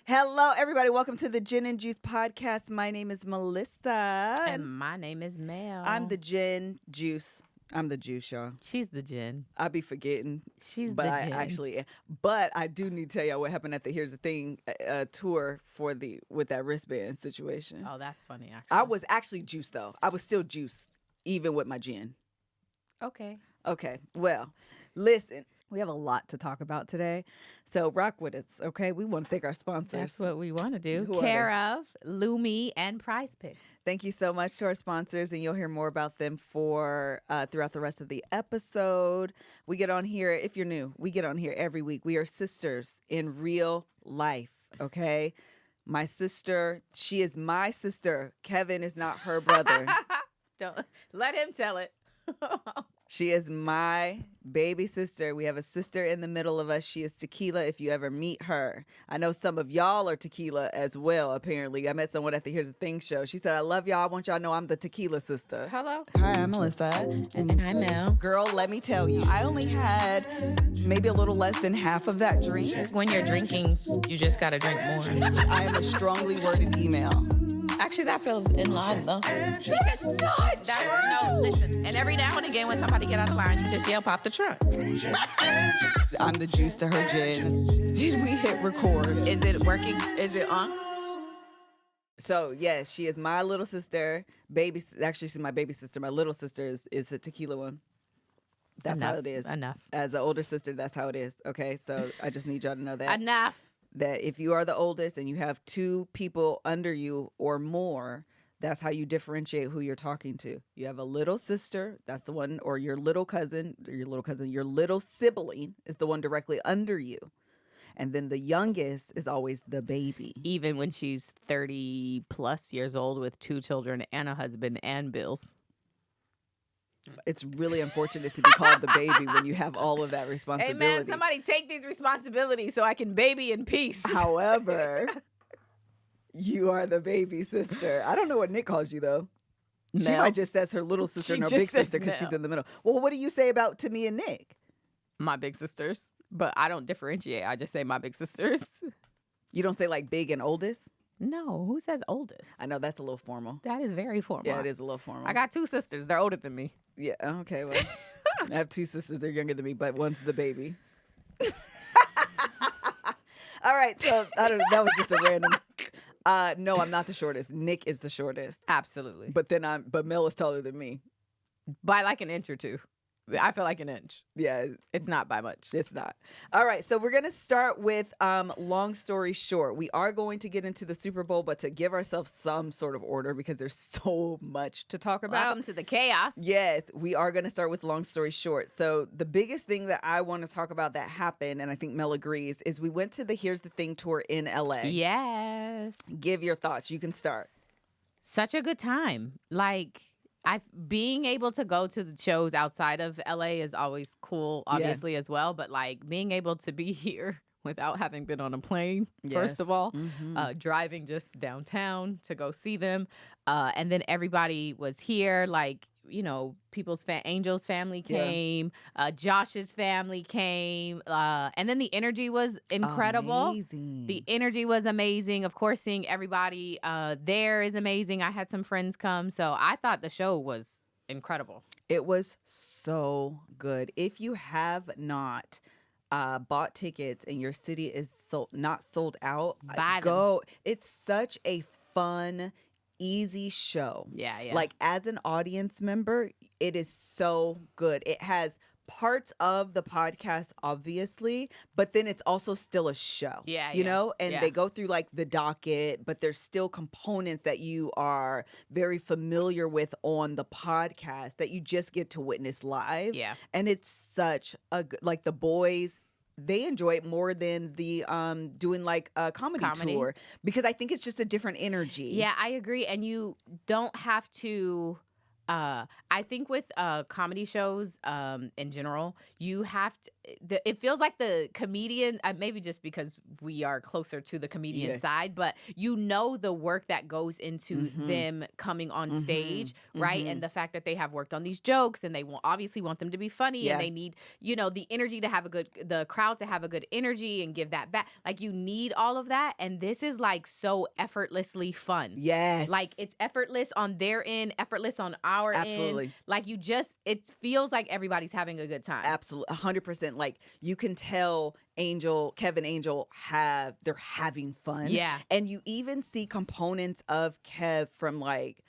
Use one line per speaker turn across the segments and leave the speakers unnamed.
Hello, everybody. Welcome to the Gin and Juice podcast. My name is Melissa.
And my name is Mel.
I'm the Gin Juice. I'm the Juice, y'all.
She's the Gin.
I be forgetting.
She's
but
the
I
Gin.
actually, but I do need to tell y'all what happened at the Here's the Thing tour with that wristband situation.
Oh, that's funny, actually.
I was actually juiced, though. I was still juiced, even with my gin.
Okay.
Okay. Well, listen. We have a lot to talk about today, so rock with us, okay? We want to thank our sponsors.
That's what we want to do.
Who are
Care of Lumi and Prize Picks.
Thank you so much to our sponsors, and you'll hear more about them throughout the rest of the episode. We get on here, if you're new, we get on here every week. We are sisters in real life, okay? My sister, she is my sister. Kevin is not her brother.
Don't let him tell it.
She is my baby sister. We have a sister in the middle of us. She is Tequila if you ever meet her. I know some of y'all are Tequila as well, apparently. I met someone at the Here's the Thing show. She said, I love y'all. I want y'all to know I'm the Tequila sister.
Hello.
Hi, I'm Melissa.
And I'm Mel.
Girl, let me tell you, I only had maybe a little less than half of that drink.
When you're drinking, you just gotta drink more.
I am a strongly worded email.
Actually, that feels in line, though.
It's not
No, listen. And every now and again, when somebody get out of line, you just yell, pop the trunk.
I'm the juice to her gin. Did we hit record?
Is it working? Is it on?
So, yes, she is my little sister. Actually, she's my baby sister. My little sister is the Tequila one. That's how it is.
Enough.
As an older sister, that's how it is. Okay, so I just need y'all to know that.
Enough.
That if you are the oldest and you have two people under you or more, that's how you differentiate who you're talking to. You have a little sister, that's the one, or your little sibling is the one directly under you. And then the youngest is always the baby.
Even when she's 30 plus years old with 2 children and a husband and bills.
It's really unfortunate to be called the baby when you have all of that
Hey,
responsibility.
man, somebody take these responsibilities so I can baby in peace.
However, you are the baby sister. I don't know what Nick calls you, though. She
Mel.
might just says her little sister
She
and her
just
big
says
sister because
Mel.
she's in the middle. Well, what do you say about to me and Nick?
My big sisters. But I don't differentiate. I just say my big sisters.
You don't say like big and oldest?
No, who says oldest?
I know that's a little formal.
That is very formal.
Yeah, it is a little formal.
I got 2 sisters. They're older than me.
Yeah, okay, well, I have 2 sisters. They're younger than me, but one's the baby. All right, so I don't know. That was just a random. No, I'm not the shortest. Nick is the shortest.
Absolutely.
But Mel is taller than me.
By like an inch or 2. I feel like an inch.
Yeah,
It's not by much.
it's not. All right, so we're going to start with long story short. We are going to get into the Super Bowl, but to give ourselves some sort of order because there's so much to talk about.
Welcome to the chaos.
Yes, we are going to start with long story short. So the biggest thing that I want to talk about that happened, and I think Mel agrees, is we went to the Here's the Thing tour in LA.
Yes.
Give your thoughts. You can start.
Such a good time. Like, being able to go to the shows outside of LA is always cool, obviously, as well. But like being able to be here without having been on a plane, first of all, driving just downtown to go see them. And then everybody was here, like, you know, Angel's family came, Josh's family came, and then the energy was incredible.
Amazing.
The energy was amazing. Of course, seeing everybody there is amazing. I had some friends come, so I thought the show was incredible.
It was so good. If you have not bought tickets and your city is not sold out,
Buy them.
go. It's such a fun, easy show.
Yeah.
Like as an audience member, it is so good. It has parts of the podcast, obviously, but then it's also still a show. You know, and they go through like the docket, but there's still components that you are very familiar with on the podcast that you just get to witness live.
Yeah.
And it's such a good, like the boys, they enjoy it more than the doing like a comedy tour because I think it's just a different energy.
Yeah, I agree. And you don't have to I think with comedy shows in general, you have to. It feels like the comedian, maybe just because we are closer to the comedian side, but you know the work that goes into them coming on stage, right? And the fact that they have worked on these jokes and they obviously want them to be funny, and they need the energy to have the crowd to have a good energy and give that back. Like you need all of that, and this is like so effortlessly fun.
Yes,
like it's effortless on their end, effortless on our end. Like it feels like everybody's having a good time.
Absolutely, 100%. Like you can tell Kev and Angel they're having fun.
Yeah,
and you even see components of Kev from like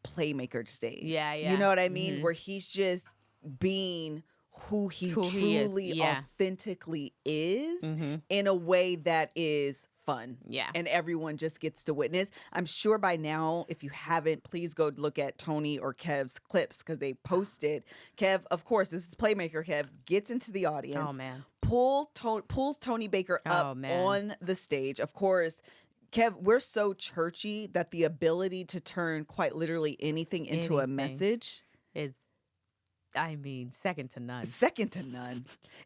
Playmaker stage.
Yeah.
You know what I mean? Where he's just being who he truly, authentically is in a way that is fun.
Yeah.
And everyone just gets to witness. I'm sure by now, if you haven't, please go look at Tony or Kev's clips because they posted. Kev, of course, this is Playmaker Kev, gets into the audience.
Oh, man.
Pulls Tony Baker up on the stage. Of course, Kev, we're so churchy that the ability to turn quite literally anything into a message
is, I mean, second to none.
Second to none.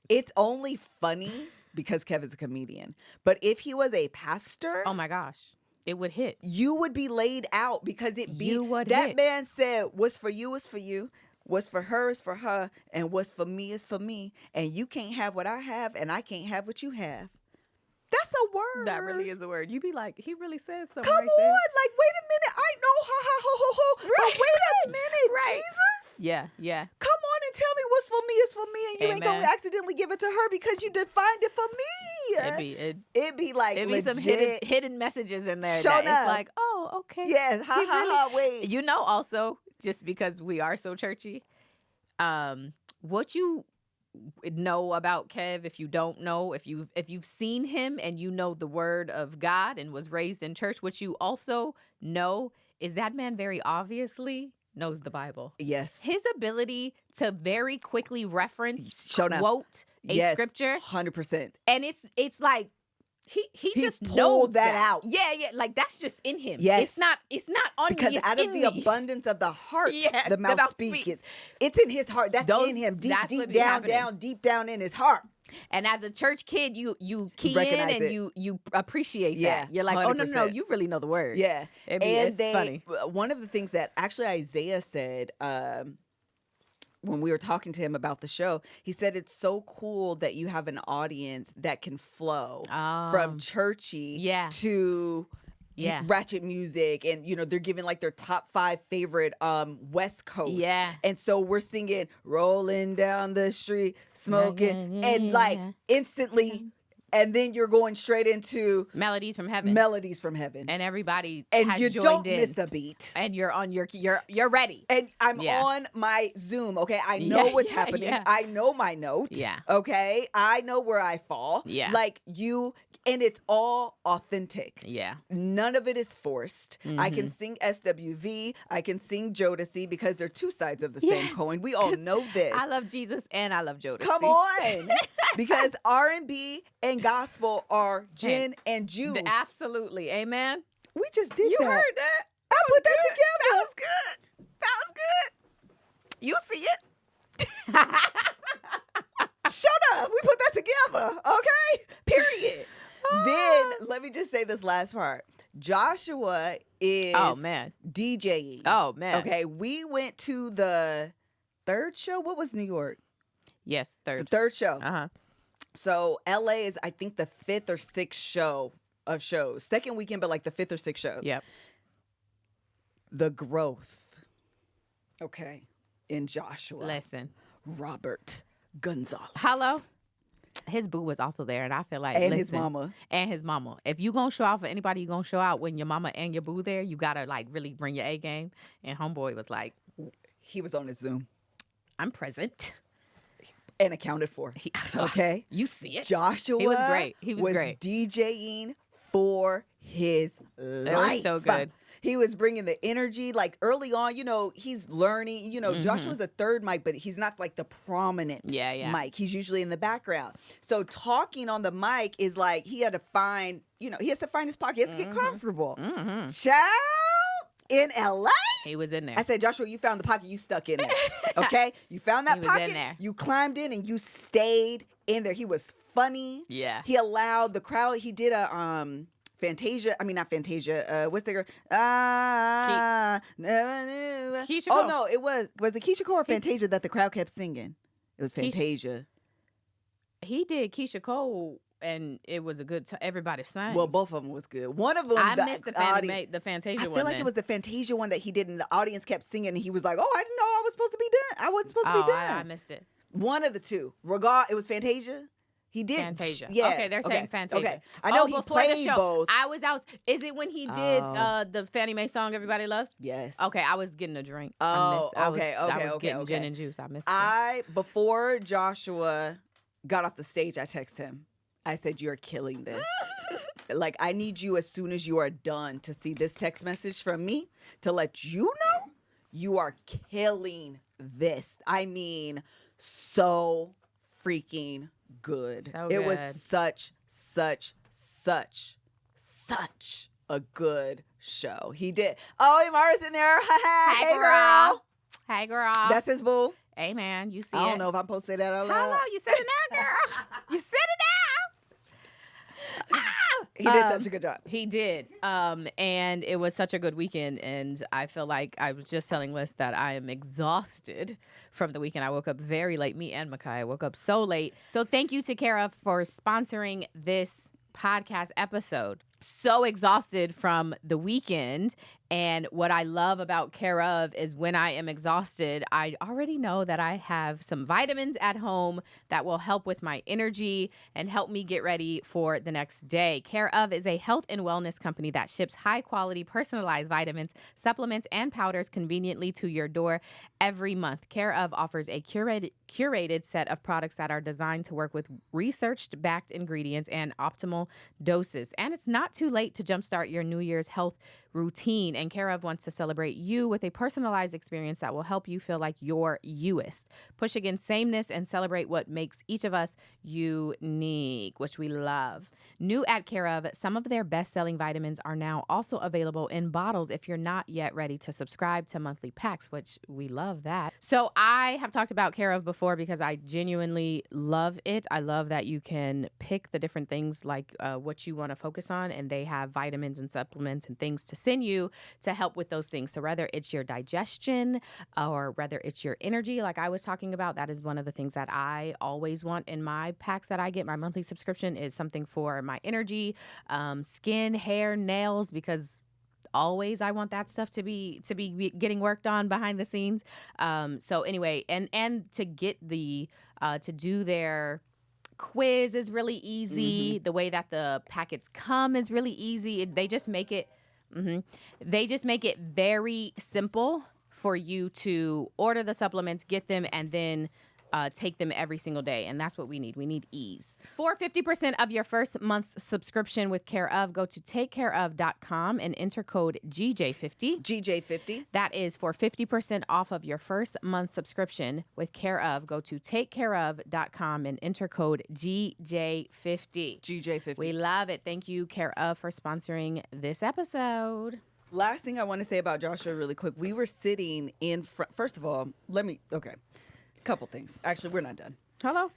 It's only funny because Kev is a comedian. But if he was a pastor,
oh my gosh, it would hit.
You would be laid out because that man said, what's for you is for you. What's for her is for her. And what's for me is for me. And you can't have what I have and I can't have what you have. That's a word.
That really is a word. You be like, he really says something.
Come
right
on.
there.
Like, wait a minute. I know. Ha, ha, ho, ho, ho.
Right.
But wait a minute.
Right.
Jesus.
Yeah.
Come on and tell me what's for me is for me. And you ain't going to accidentally give it to her because you defined it for me. It'd be like
it'd be some hidden messages in there. It's like, oh, okay.
Yes. Ha. Wait.
You know, also, just because we are so churchy, what you know about Kev, if you don't know, if you've seen him and you know the word of God and was raised in church, what you also know is that man very obviously knows the Bible.
Yes.
His ability to very quickly reference, quote a scripture.
100%.
And it's like he just
pulled
knows
that out.
Yeah, like that's just in him.
Yes.
It's not on
because
me. It's
out of the abundance of the heart, the mouth speaks. It's in his heart. That's in him. Deep down in his heart.
And as a church kid, you key in and you appreciate that. You're like, 100%. Oh no, you really know the word.
Yeah.
It's funny.
One of the things that actually Isaiah said when we were talking to him about the show, he said it's so cool that you have an audience that can flow from churchy to ratchet music, and they're giving like their top 5 favorite West Coast. And so we're singing "Rolling Down the Street, Smoking," and like instantly. And then you're going straight into
Melodies from Heaven.
And
everybody
has
joined in.
And you don't miss a beat.
And you're on you're ready.
And I'm on my Zoom, okay? I know what's happening.
Yeah.
I know my note.
Yeah.
Okay? I know where I fall.
Yeah.
Like and it's all authentic.
Yeah.
None of it is forced. I can sing SWV. I can sing Jodeci because they're two sides of the same coin. We all know this.
I love Jesus and I love Jodeci.
Come on. Because R&B and gospel are gin and juice.
Absolutely. Amen.
We just did that.
You heard that?
I put that together.
That was good. That was good. You see it.
Shut up. We put that together. Okay? Period. Then let me just say this last part. Joshua is DJing.
Oh, man.
Okay. We went to the 3rd show. What was New York?
Yes, 3rd.
The 3rd show.
Uh-huh.
So LA is, I think, the 5th or 6th show of shows. 2nd weekend, but like the 5th or 6th show.
Yep.
The growth. Okay. In Joshua.
Listen.
Robert Gonzalez.
Hello. His boo was also there, and I feel like
his mama.
And his mama. If you gonna show out for anybody, you gonna show out when your mama and your boo there. You gotta like really bring your A game. And homeboy was like,
he was on his Zoom.
I'm present.
And accounted for. Okay.
You see it.
Joshua.
He was great. He was great.
DJing for his life.
It was so good.
He was bringing the energy. Like early on, he's learning. Joshua's the 3rd mic, but he's not like the prominent mic. He's usually in the background. So talking on the mic is like he had to find, he has to find his pocket. He has to get comfortable. Child, in LA.
He was in there.
I said, Joshua, you found the pocket, you stuck in there. Okay? You found that pocket,
in there.
You climbed in and you stayed in there. He was funny.
Yeah.
He allowed the crowd, he did a Fantasia, I mean not Fantasia, what's the girl? Never knew.
Keisha
Oh
Cole.
no, it was it Keisha Cole or Fantasia that the crowd kept singing? It was Fantasia.
He did Keisha Cole, and it was a good time. Everybody sang.
Well, both of them was good. One of them,
I missed the Fantasia one.
I feel like it was the Fantasia one that he did, and the audience kept singing, and he was like, "Oh, I didn't know I was supposed to be done. I wasn't supposed to be done."
I missed it.
One of the two. It was Fantasia. He did
Fantasia.
Yeah.
Okay, they're saying Fantasia.
Okay. I know he
before
played
the show,
both.
I was out. Is it when he did the Fannie Mae song Everybody Loves?
Yes.
Okay, I was getting a drink.
Oh,
I was getting gin and juice. I missed it.
Before Joshua got off the stage, I texted him. I said, "You're killing this. Like, I need you as soon as you are done to see this text message from me to let you know you are killing this. I mean, so freaking good.
So
it
good.
was such a good show. He did. Oh, Amara's in there. Hey, girl.
Hey, girl.
That's his boo.
Hey, man. You see
I
it.
don't know if I'm supposed to say that out loud.
Hello. You said it now, girl. You said it now.
He did such a good job.
He did. And it was such a good weekend. And I feel like I was just telling Liz that I am exhausted from the weekend. I woke up very late. Me and Micaiah woke up so late. So thank you to Kara for sponsoring this podcast episode. So exhausted from the weekend. And what I love about Care Of is when I am exhausted, I already know that I have some vitamins at home that will help with my energy and help me get ready for the next day. Care Of is a health and wellness company that ships high-quality, personalized vitamins, supplements, and powders conveniently to your door every month. Care Of offers a curated set of products that are designed to work with research-backed ingredients and optimal doses. And it's not too late to jumpstart your New Year's health routine, and Care Of wants to celebrate you with a personalized experience that will help you feel like your youest. Push against sameness and celebrate what makes each of us unique, which we love. New at Care Of, some of their best-selling vitamins are now also available in bottles if you're not yet ready to subscribe to monthly packs, which we love that. So I have talked about Care Of before because I genuinely love it. I love that you can pick the different things like what you want to focus on, and they have vitamins and supplements and things to send you to help with those things. So whether it's your digestion or whether it's your energy, like I was talking about, that is one of the things that I always want in my packs that I get. My monthly subscription is something for my energy, skin, hair, nails, because always I want that stuff to be getting worked on behind the scenes. So anyway, and to get the to do their quiz is really easy. The way that the packets come is really easy. They just make it very simple for you to order the supplements, get them, and then take them every single day. And that's what we need. We need ease. For 50% of your first month's subscription with Care Of, go to takecareof.com and enter code GJ50.
GJ50.
That is for 50% off of your first month subscription with Care Of. Go to takecareof.com and enter code GJ50.
GJ50.
We love it. Thank you, Care Of, for sponsoring this episode.
Last thing I want to say about Joshua really quick. We were sitting in front. First of all, couple things. Actually, we're not done.
Hello.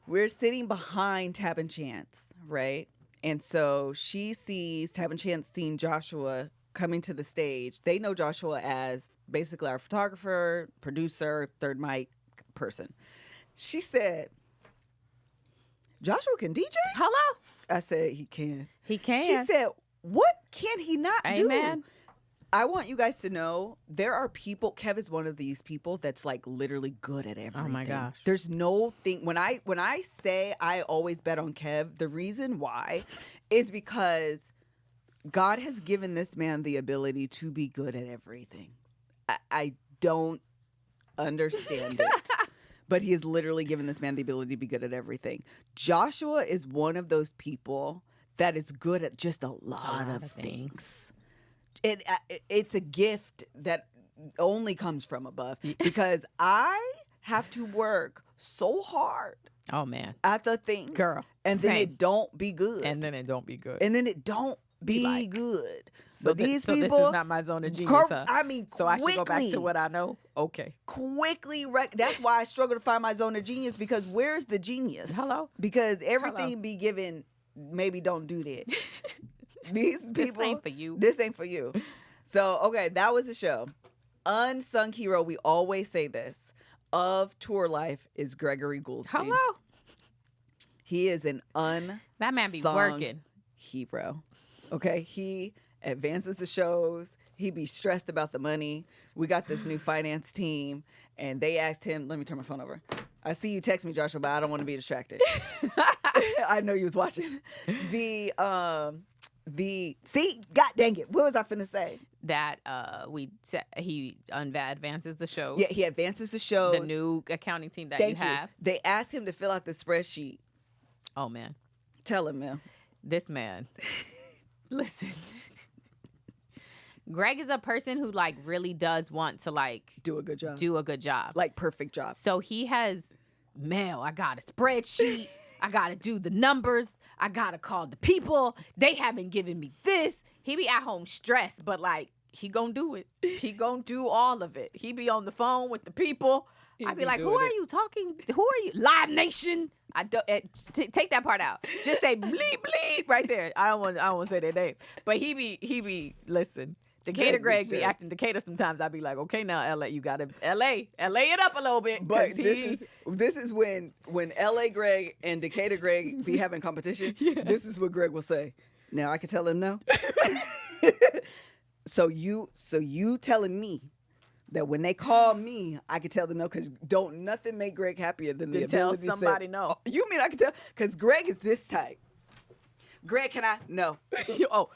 We're sitting behind Tab and Chance, right? And so she sees Tab and Chance seeing Joshua coming to the stage. They know Joshua as basically our photographer, producer, third mic person. She said, "Joshua can DJ?"
Hello.
I said, "He can."
He can.
She said, "What can he not do?"
Amen.
I want you guys to know there are people. Kev is one of these people that's like literally good at everything.
Oh my gosh.
There's no thing when I say I always bet on Kev, the reason why is because God has given this man the ability to be good at everything. I don't understand it. But he has literally given this man the ability to be good at everything. Joshua is one of those people that is good at just a lot of things. It's a gift that only comes from above because I have to work so hard.
Oh man.
At the things.
Girl.
And then it don't be good.
And then it don't be good.
And then it don't be
like,
good.
So
But these people,
this is not my zone of genius. Huh?
I mean,
so I should go back to what I know. Okay.
Quickly, that's why I struggle to find my zone of genius, because where's the genius?
Hello.
Because everything be given. Maybe don't do that. These people.
This ain't for you.
This ain't for you. So okay, that was the show. Unsung hero. We always say this of tour life is Gregory Gouldsby.
Hello.
He is an unsung
that man be working
hero. Okay, he advances the shows. He be stressed about the money. We got this new finance team, and they asked him, let me turn my phone over. I see you text me, Joshua, but I don't want to be distracted. I know you was watching. See, God dang it. What was I finna say?
That he advances the shows.
Yeah, he advances the shows.
The new accounting team that
Thank
you have.
They asked him to fill out the spreadsheet.
Oh, man.
Tell him, man.
This man. Listen. Greg is a person who like really does want to like
do a good job. Like perfect job.
So he has I got a spreadsheet. I got to do the numbers. I got to call the people. They haven't given me this. He be at home stressed, but like he gonna do it. He gonna do all of it. He be on the phone with the people. I be like, who are you talking? Who are you? Live Nation. I don't take that part out. Just say bleep bleep right there. I don't want to say their name. But he be listen. Decatur Greg be acting Decatur sometimes. I be like, okay, now LA, you gotta LA it up a little bit.
But this is when LA Greg and Decatur Greg be having competition. Yeah. This is what Greg will say. Now I can tell him no. So you telling me that when they call me, I can tell them no, because don't nothing make Greg happier than the ability to tell somebody no. Oh, you mean I can tell? Because Greg is this type. Greg, can I? No.
Oh.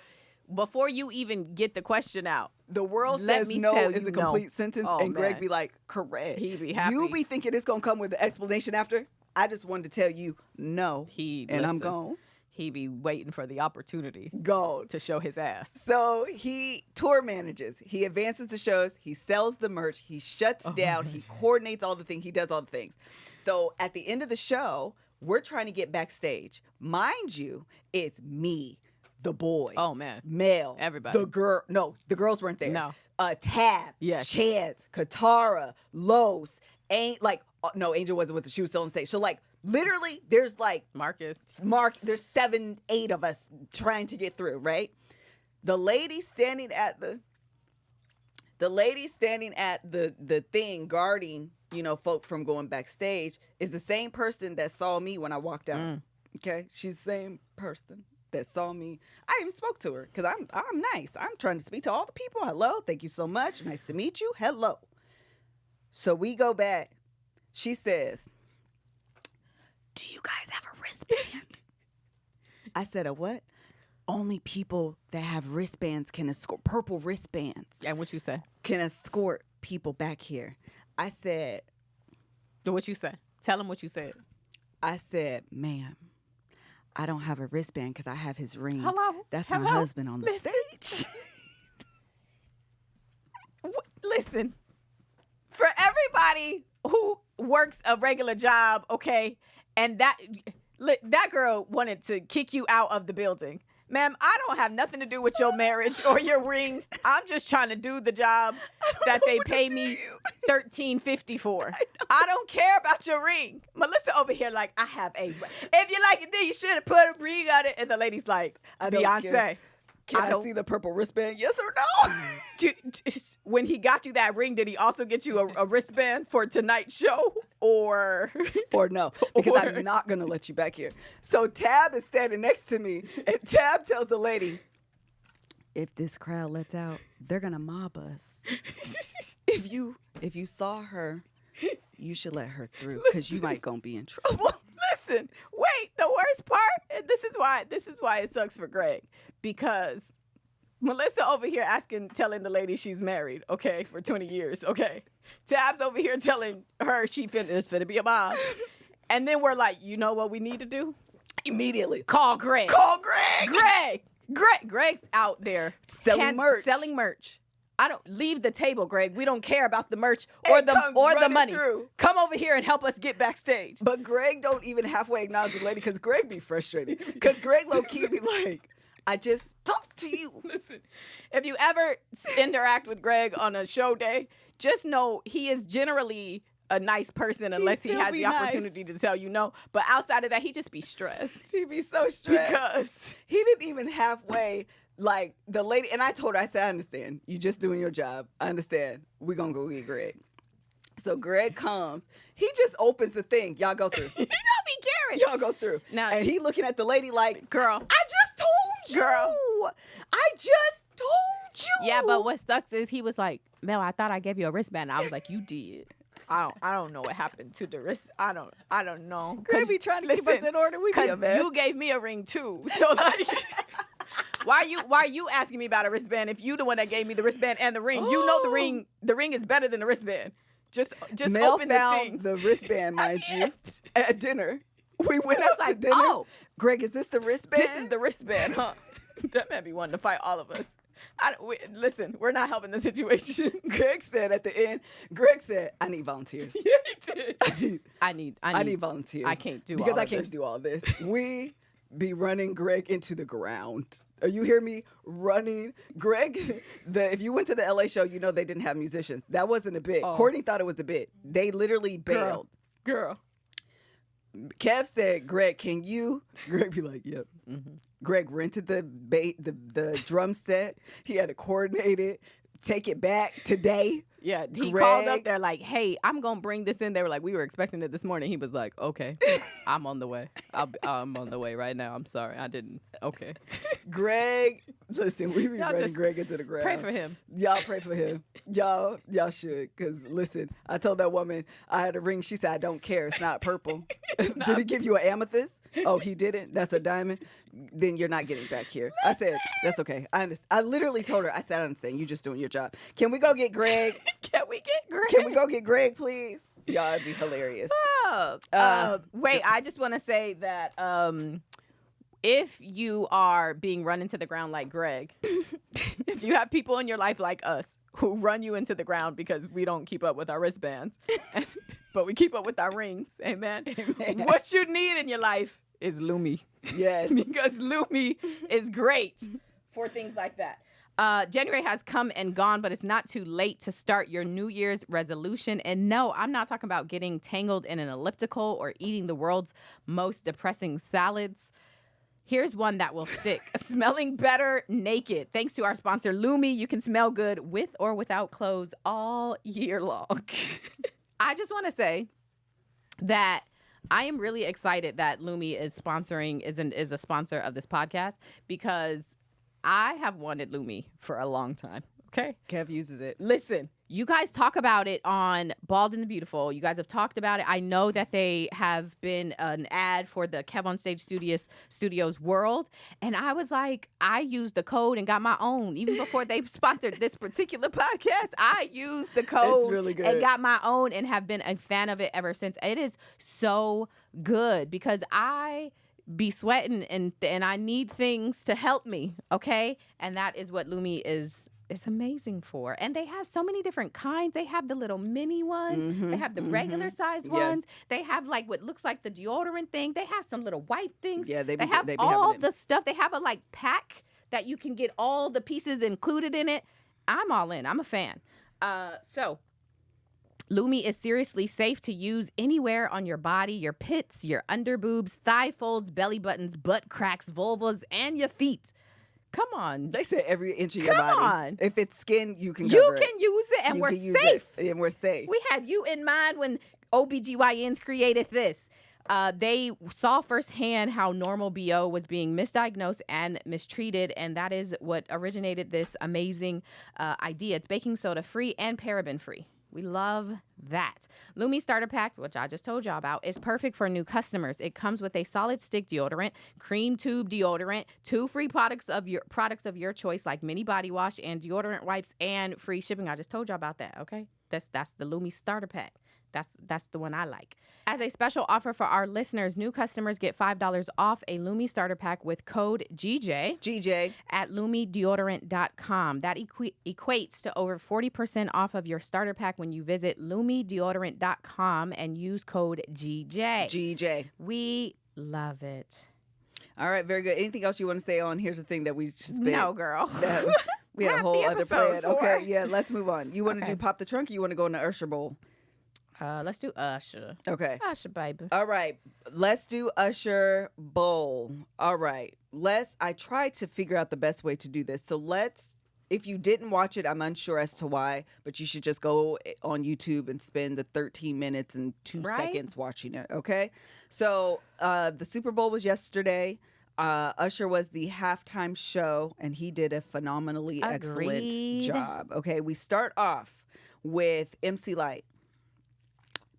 Before you even get the question out,
the world says no is a complete sentence, and Greg be like, correct.
He be happy.
You be thinking it's going to come with an explanation after? I just wanted to tell you no, I'm gone.
He be waiting for the opportunity
to
show his ass.
So he tour manages. He advances the shows. He sells the merch. He shuts down. He coordinates all the things. He does all the things. So at the end of the show, we're trying to get backstage. Mind you, it's me. The boys.
Oh, man.
Mel.
Everybody.
The girls weren't there.
No.
Tab.
Yes.
Chance. Katara. Los. Angel wasn't with us. She was still on stage. So, like, literally, there's, like... there's 7, 8 of us trying to get through, right? The lady standing at the thing guarding, folk from going backstage is the same person that saw me when I walked out. Okay? She's the same person that saw me. I even spoke to her because I'm nice. I'm trying to speak to all the people. Hello, thank you so much. Nice to meet you. Hello. So we go back. She says, "Do you guys have a wristband?" I said, "A what?" "Only people that have wristbands can escort, purple wristbands."
And what you say?
"Can escort people back here." I said,
"What you say? Tell him what you said."
I said, "Ma'am, I don't have a wristband because I have his ring."
Hello?
That's my husband on the stage.
Listen, for everybody who works a regular job, okay, and that girl wanted to kick you out of the building. Ma'am, I don't have nothing to do with your marriage or your ring. I'm just trying to do the job that they pay me $13.50 for. I don't care about your ring. Melissa over here like, I have a ring. If you like it, then you should have put a ring on it. And the lady's like, Beyonce.
Can I see the purple wristband? Yes or no?
When he got you that ring, did he also get you a wristband for tonight's show? Or
no, because I'm not going to let you back here. So Tab is standing next to me, and Tab tells the lady, "If this crowd lets out, they're going to mob us. If you saw her, you should let her through, because you might going to be in trouble."
Listen, wait, the worst part, and this is why it sucks for Greg, because Melissa over here telling the lady she's married, okay, for 20 years, okay. Tab's over here telling her it's finna be a mom. And then we're like, you know what we need to do?
Immediately.
Call Greg. Greg's out there.
Selling
merch. I don't leave the table, Greg. We don't care about the merch or the money.
Through.
Come over here and help us get backstage.
But Greg don't even halfway acknowledge the lady because Greg be frustrated. Because Greg low-key be like, I just talked to you.
Listen, if you ever interact with Greg on a show day, just know he is generally a nice person unless he has the opportunity to tell you no. But outside of that, he just be stressed.
He be so stressed.
Because
he didn't even halfway, like, the lady, and I told her, I said, I understand. You just doing your job. I understand. We're going to go get Greg. So Greg comes. He just opens the thing. Y'all go through.
He don't be caring.
Y'all go through.
Now,
and he looking at the lady like,
girl,
I just told you.
Girl.
I just told you.
Yeah, but what sucks is he was like, Mel, I thought I gave you a wristband. I was like, you did. I don't know what happened to the wrist. I don't know.
Greg be trying to keep us in order. We be a mess.
You gave me a ring too. So like why are you asking me about a wristband if you the one that gave me the wristband and the ring? You know the ring is better than the wristband. Just
Mel
open the
found
thing.
the wristband, mind you, at dinner. We went out to dinner.
Oh,
Greg, is this the wristband?
This is the wristband, huh? That man be wanting to fight all of us. Listen, we're not helping the situation.
Greg said at the end, I need volunteers.
Yeah, he did. I need
volunteers.
I can't do
because
all
I
of
can't
this.
do all this. We be running Greg into the ground. You hear me? Running. Greg, if you went to the LA show, you know they didn't have musicians. That wasn't a bit.
Oh.
Courtney thought it was a bit. They literally bailed.
Girl.
Kev said, Greg, can you? Greg be like, yep. Mm-hmm. Greg rented the drum set. He had to coordinate it, take it back today.
Yeah, he called up. They're like, hey, I'm going to bring this in. They were like, we were expecting it this morning. He was like, okay, I'm on the way. I'm on the way right now. I'm sorry. I didn't. Okay.
Greg, listen, we be
Y'all
running
just
Greg into the ground.
Pray for him.
Y'all pray for him. Y'all should. Because, listen, I told that woman I had a ring. She said, I don't care. It's not purple. Did he give you an amethyst? Oh, he didn't? That's a diamond? Then you're not getting back here. I said, that's okay. I understand. I literally told her, I said, I understand. You just doing your job. Can we go get Greg?
Can we get Greg?
Can we go get Greg, please? Y'all, it'd be hilarious.
Wait, I just want to say that if you are being run into the ground like Greg, if you have people in your life like us who run you into the ground because we don't keep up with our wristbands, but we keep up with our rings, amen. What you need in your life is Lumi.
Yes.
Because Lumi is great for things like that. January has come and gone, but it's not too late to start your New Year's resolution. And no, I'm not talking about getting tangled in an elliptical or eating the world's most depressing salads. Here's one that will stick. Smelling better naked. Thanks to our sponsor, Lumi, you can smell good with or without clothes all year long. I just want to say that I am really excited that Lumi is a sponsor of this podcast because I have wanted Lumi for a long time. Okay.
Kev uses it.
Listen, you guys talk about it on Bald and the Beautiful. You guys have talked about it. I know that they have been an ad for the KevOnStage Studios World. And I was like, I used the code and got my own. Even before they sponsored this particular podcast, I used the code
it's really good.
and got my own and have been a fan of it ever since. It is so good because I be sweating and I need things to help me, okay? And that is what Lumi is amazing for. And they have so many different kinds. They have the little mini ones.
Mm-hmm,
they have the regular sized ones. They have like what looks like the deodorant thing. They have some little white things.
Yeah, they
have
be
all
having
the stuff. They have a like pack that you can get all the pieces included in it. I'm all in. I'm a fan. So Lumi is seriously safe to use anywhere on your body, your pits, your underboobs, thigh folds, belly buttons, butt cracks, vulvas, and your feet. Come on.
They said every inch of your body.
Come on.
If it's skin, you can
You
cover it.
can use it, and
You
we're
can use
safe.
it, and we're safe.
We had you in mind when OBGYNs created this. They saw firsthand how normal BO was being misdiagnosed and mistreated, and that is what originated this amazing idea. It's baking soda free and paraben free. We love that. Lumi Starter Pack, which I just told y'all about, is perfect for new customers. It comes with a solid stick deodorant, cream tube deodorant, 2 free products of your choice like mini body wash and deodorant wipes, and free shipping. I just told y'all about that, okay? That's the Lumi Starter Pack. That's the one I like. As a special offer for our listeners, new customers get $5 off a Lumi Starter Pack with code GJ at LumiDeodorant.com. That equates to over 40% off of your starter pack when you visit LumiDeodorant.com and use code GJ.
GJ.
We love it.
All right, very good. Anything else you want to say on Here's the Thing that we just been?
No, girl.
We had a whole other plan. Okay, yeah, let's move on. You want to
Okay.
do Pop the Trunk or you want to go in the UsherBowl?
Let's do Usher.
Okay.
Usher, baby.
All right, let's do UsherBowl. All right, I tried to figure out the best way to do this. So if you didn't watch it, I'm unsure as to why, but you should just go on YouTube and spend the 13 minutes and 2 seconds watching it, okay? So the Super Bowl was yesterday. Usher was the halftime show, and he did a phenomenally excellent job. Okay, we start off with MC Lyte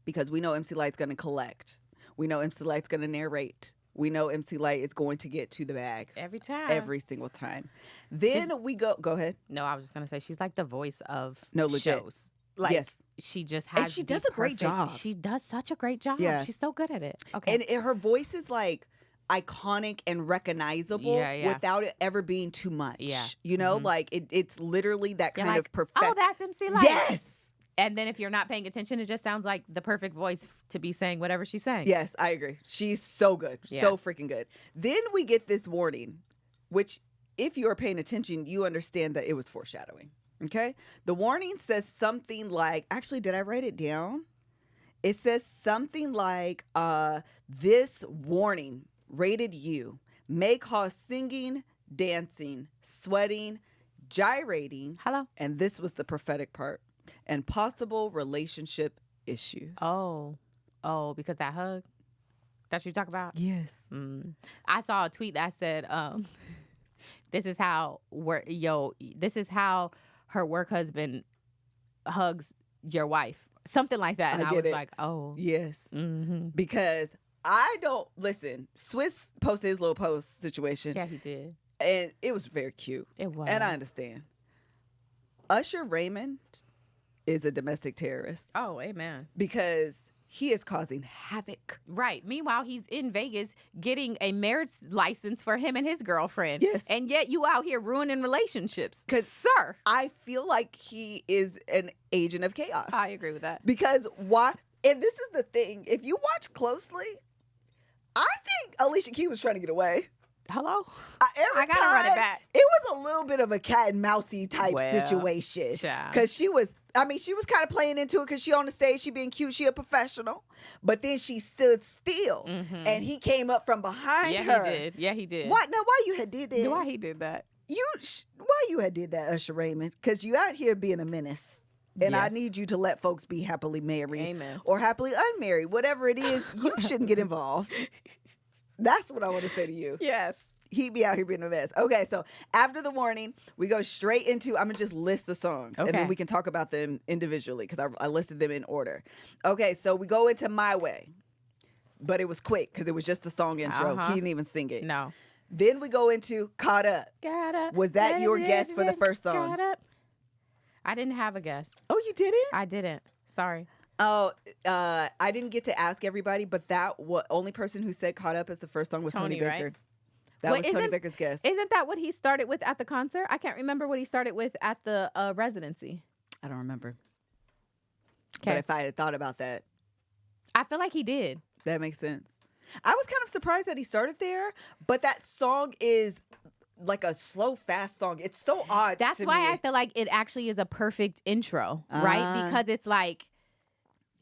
because we know MC Lyte's going to collect. We know MC Lyte's going to narrate. We know MC Lyte is going to get to the bag.
Every time.
Every single time. Then we go ahead.
No, I was just going to say, she's like the voice of
legit.
shows. Like,
yes.
She just has
and she does a great job.
She does such a great job.
Yeah.
She's so good at it. Okay.
And her voice is like iconic and recognizable without it ever being too much.
Yeah.
You know, like it's literally that kind of perfect.
Oh, that's MC Lyte.
Yes.
And then if you're not paying attention, it just sounds like the perfect voice to be saying whatever she's saying.
Yes, I agree. She's so good. Yeah. So freaking good. Then we get this warning, which if you are paying attention, you understand that it was foreshadowing. Okay? The warning says something like, actually, did I write it down? It says something like, this warning rated U may cause singing, dancing, sweating, gyrating.
Hello?
And this was the prophetic part. And possible relationship issues.
Oh, because that hug that you talk about?
Yes.
I saw a tweet that said, this is how her work husband hugs your wife. Something like that. And I was like, oh.
Yes.
Mm-hmm.
Because I don't, listen, Swiss posted his little post situation.
Yeah, he did.
And it was very cute.
It was.
And I understand. Usher Raymond is a domestic terrorist.
Oh, amen.
Because he is causing havoc.
Right. Meanwhile, he's in Vegas getting a marriage license for him and his girlfriend.
Yes.
And yet you out here ruining relationships. Sir.
I feel like he is an agent of chaos.
I agree with that.
Because why? And this is the thing. If you watch closely, I think Alicia Keys was trying to get away.
Hello?
I
gotta run it back.
It was a little bit of a cat and mousey type situation. Because she was kind of playing into it because she on the stage, she being cute, she a professional. But then she stood still and he came up from behind her.
Yeah, he did.
What? Now, why you had did that?
Why he did that?
Why you had did that, Usher Raymond? Because you out here being a menace. And I need you to let folks be happily married.
Amen.
Or happily unmarried. Whatever it is, you shouldn't get involved. That's what I want to say to you.
Yes.
He'd be out here being a mess. Okay, so after the warning, we go straight into, I'm going to just list the songs. Okay. And then we can talk about them individually because I listed them in order. Okay, so we go into My Way. But it was quick because it was just the song intro. He didn't even sing it.
No.
Then we go into Caught Up.
Got up.
Was that your guess for the first song?
Caught Up. I didn't have a guess.
Oh, you didn't?
I didn't. Sorry.
Oh, I didn't get to ask everybody, but only person who said Caught Up as the first song was Tony Baker.
Right?
That was Tony Baker's guess.
Isn't that what he started with at the concert? I can't remember what he started with at the residency.
I don't remember.
Okay.
But if I had thought about that.
I feel like he did.
That makes sense. I was kind of surprised that he started there, but that song is like a slow, fast song. It's so odd.
That's why I feel like it actually is a perfect intro, right? Because it's like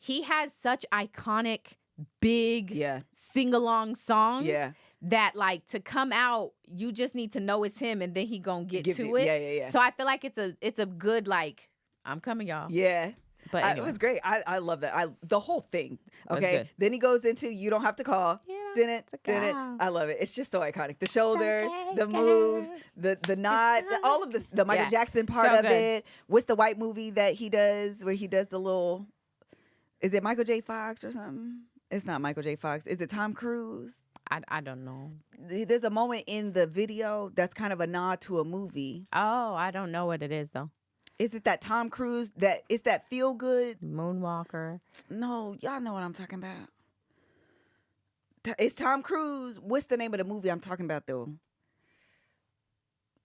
he has such iconic, big, sing-along songs.
Yeah.
That like to come out, you just need to know it's him, and then he gonna get to it.
Yeah.
So I feel like it's a good like I'm coming, y'all.
Yeah,
but anyway.
It was great. I love that. The whole thing. Okay, then he goes into You Don't Have to Call. Didn't it? I love it. It's just so iconic. The shoulders, the moves, the nod, all of the Michael Jackson part of it. What's the white movie that he does where he does the little? Is it Michael J. Fox or something? It's not Michael J. Fox. Is it Tom Cruise?
I don't know.
There's a moment in the video that's kind of a nod to a movie.
Oh, I don't know what it is though.
Is it that Tom Cruise it's that feel good
Moonwalker?
No, y'all know what I'm talking about. It's Tom Cruise. What's the name of the movie I'm talking about though?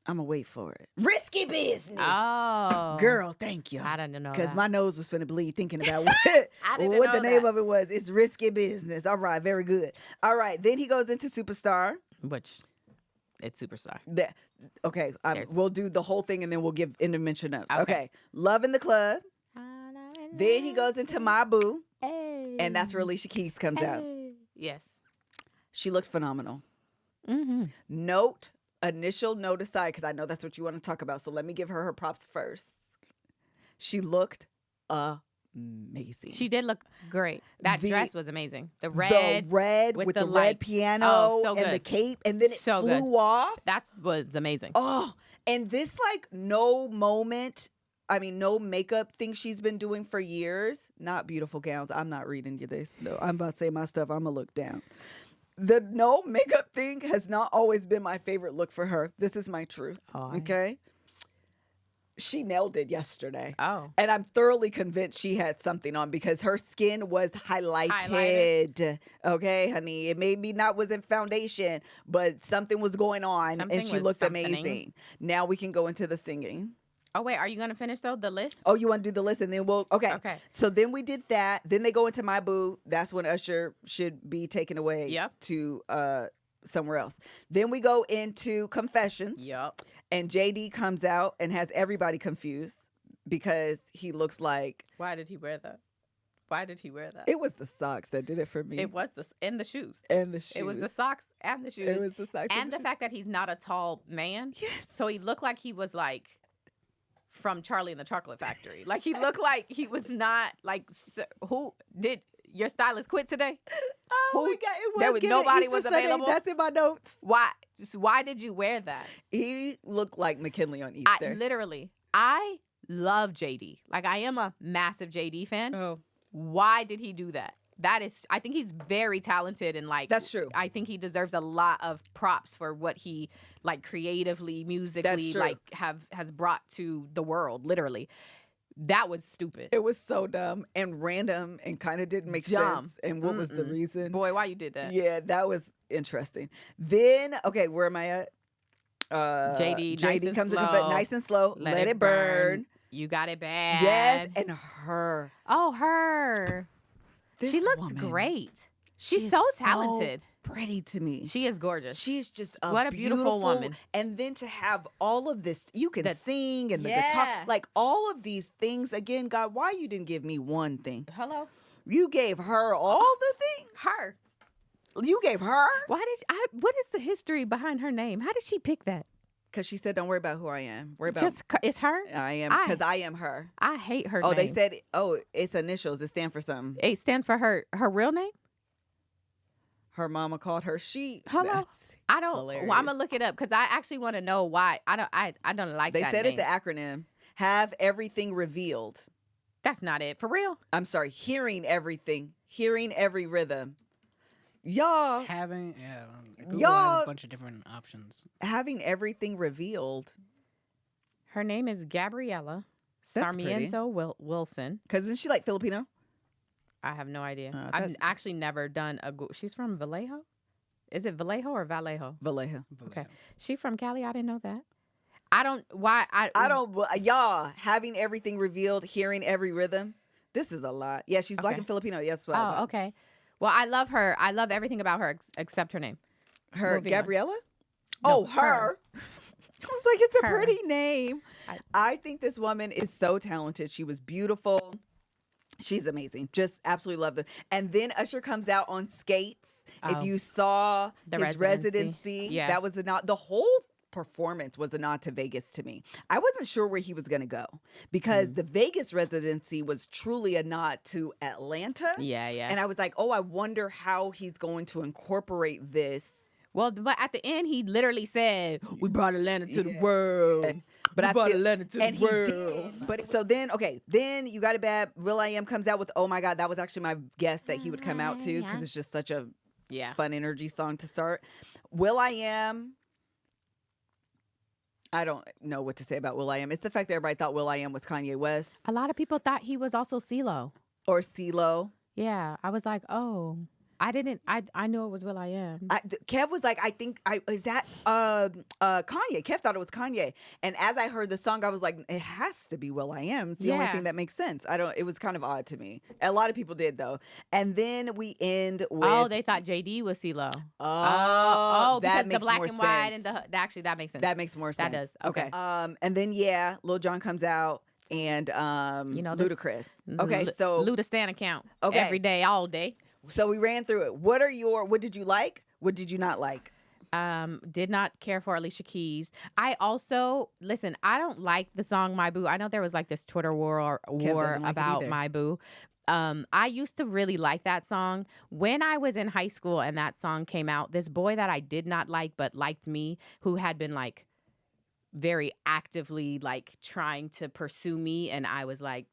I'm gonna wait for it. Risky Business.
Oh,
girl, thank you.
I didn't know
because my nose was finna bleed thinking about what the name of it was. It's Risky Business. All right, very good. All right, then he goes into Superstar.
Which it's Superstar.
Okay, we'll do the whole thing and then we'll give intermission notes. Okay. Love in the Club. Then he goes into My Boo.
Hey.
And that's where Alicia Keys comes out.
Yes.
She looked phenomenal.
Mm-hmm.
Initial note aside, because I know that's what you want to talk about. So let me give her props first. She looked amazing.
She did look great. That dress was amazing. The red
with the red piano and the cape, and then it flew off.
That was amazing.
Oh, and this no makeup thing she's been doing for years. Not beautiful gowns. I'm not reading you this. No, I'm about to say my stuff. I'm gonna look down. The no makeup thing has not always been my favorite look for her. This is my truth. Okay. She nailed it yesterday.
Oh.
And I'm thoroughly convinced she had something on because her skin was highlighted. Okay, honey. It maybe wasn't foundation, but something was going on and she looked amazing. Now we can go into the singing.
Oh, wait. Are you going to finish, though, the list?
Oh, you want to do the list and then we'll... Okay. So then we did that. Then they go into My Boo. That's when Usher should be taken away to somewhere else. Then we go into Confessions.
Yep.
And JD comes out and has everybody confused because he looks like...
Why did he wear that?
It was the socks that did it for me.
It was and the shoes.
And the shoes.
It was the socks and the shoes.
It was the socks
and the fact that he's not a tall man.
Yes.
So he looked like he was like from Charlie and the Chocolate Factory. Like he looked like he was not like who did your stylist quit today?
Oh my God!
Nobody was available.
That's in my notes.
Why did you wear that?
He looked like McKinley on Easter.
I love JD. Like I am a massive JD fan.
Oh,
why did he do that? I think he's very talented and like
that's true.
I think he deserves a lot of props for what he like creatively, musically like has brought to the world. Literally. That was stupid.
It was so dumb and random and kind of didn't make sense. And what was the reason?
Boy, why you did that?
Yeah, that was interesting. Then, okay, where am I at?
JD
comes in, nice and slow. Let it burn.
You got it bad.
Yes, and her.
Oh, her. She looks great. She's so talented.
Pretty to me.
She is gorgeous.
She's just
what a beautiful woman.
And then to have all of this, you can sing and the guitar, like all of these things. Again, God, why you didn't give me one thing?
Hello?
You gave her all the things?
Her.
You gave her?
What is the history behind her name? How did she pick that?
Because she said, don't worry about who I am. Worry about
it's her?
I am, because I am her.
I hate her name.
Oh, they said, it's initials. It stands for something.
It stands for her real name?
Her mama called her she.
Hello. I don't. Well, I'm gonna look it up because I actually want to know why. I don't like.
They
that
said
name.
It's an acronym. Have everything revealed.
That's not it for real.
I'm sorry. Hearing everything. Hearing every rhythm. Y'all
having Google has a bunch of different options.
Having everything revealed.
Her name is Gabriela Sarmiento Wilson.
Because isn't she like Filipino?
I have no idea. I've actually never done a Google. She's from Vallejo? Is it Vallejo or Vallejo?
Vallejo.
Okay. She from Cali? I didn't know that.
Y'all, having everything revealed, hearing every rhythm. This is a lot. Yeah, she's black and Filipino. Yes.
Oh, okay. Well, I love her. I love everything about her except her name.
Gabriella?
No,
her. I was like, it's a pretty name. I think this woman is so talented. She was beautiful. She's amazing. Just absolutely love them. And then Usher comes out on skates. If you saw his residency, that was the whole performance was a nod to Vegas to me. I wasn't sure where he was going to go because the Vegas residency was truly a nod to Atlanta.
Yeah.
And I was like, I wonder how he's going to incorporate this.
Well, but at the end, he literally said, we brought Atlanta to the world.
But
I feel Atlanta to the world.
Did. But so then, then You Got It Bad. will.i.am comes out with, oh my God, that was actually my guess that he would come out to because it's just such a fun energy song to start. will.i.am. I don't know what to say about will.i.am. It's the fact that everybody thought will.i.am was Kanye West.
A lot of people thought he was also CeeLo.
Or CeeLo.
Yeah. I was like, oh. I knew it was Will I Am.
Kev was like, I think is that Kanye. Kev thought it was Kanye. And as I heard the song, I was like, it has to be Will I Am. It's the only thing that makes sense. It was kind of odd to me. A lot of people did though. And then we end with
they thought JD was CeeLo.
That
because
makes
the black
more
and white
sense.
and that makes sense.
That makes more sense.
That does. Okay.
And then Lil Jon comes out and Ludacris. Okay, so
Luda Stan account.
Okay.
Every day, all day.
So we ran through it. What did you like? What did you not like?
Did not care for Alicia Keys. I also I don't like the song My Boo. I know there was like this Twitter war about My Boo. I used to really like that song. When I was in high school and that song came out, this boy that I did not like but liked me, who had been like very actively like trying to pursue me, and I was like,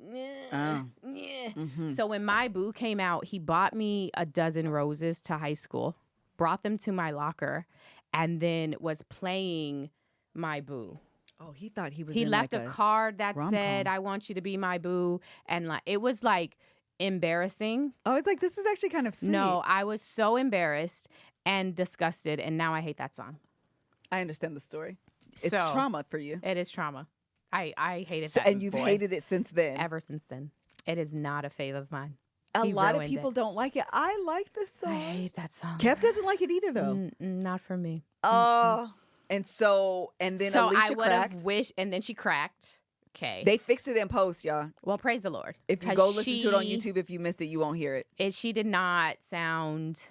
So when My Boo came out, he bought me a dozen roses to high school, brought them to my locker, and then was playing My Boo.
Oh, he thought he was.
He left
like
a card that
rom-com.
said, "I want you to be my boo," and like it was like embarrassing.
Oh, it's like, this is actually kind of sweet.
No, I was so embarrassed and disgusted, and now I hate that song.
I understand the story. It's trauma for you.
It is trauma. I hated that.
And you've hated it since then.
Ever since then. It is not a fave of mine.
A lot of people don't like it. I like this song.
I hate that song.
Kev doesn't like it either, though.
Not for me.
Oh, and then Alicia
I would have wished, and then she cracked. Okay.
They fixed it in post, y'all.
Well, praise the Lord.
If you go listen to it on YouTube, if you missed it, you won't hear it.
She did not sound...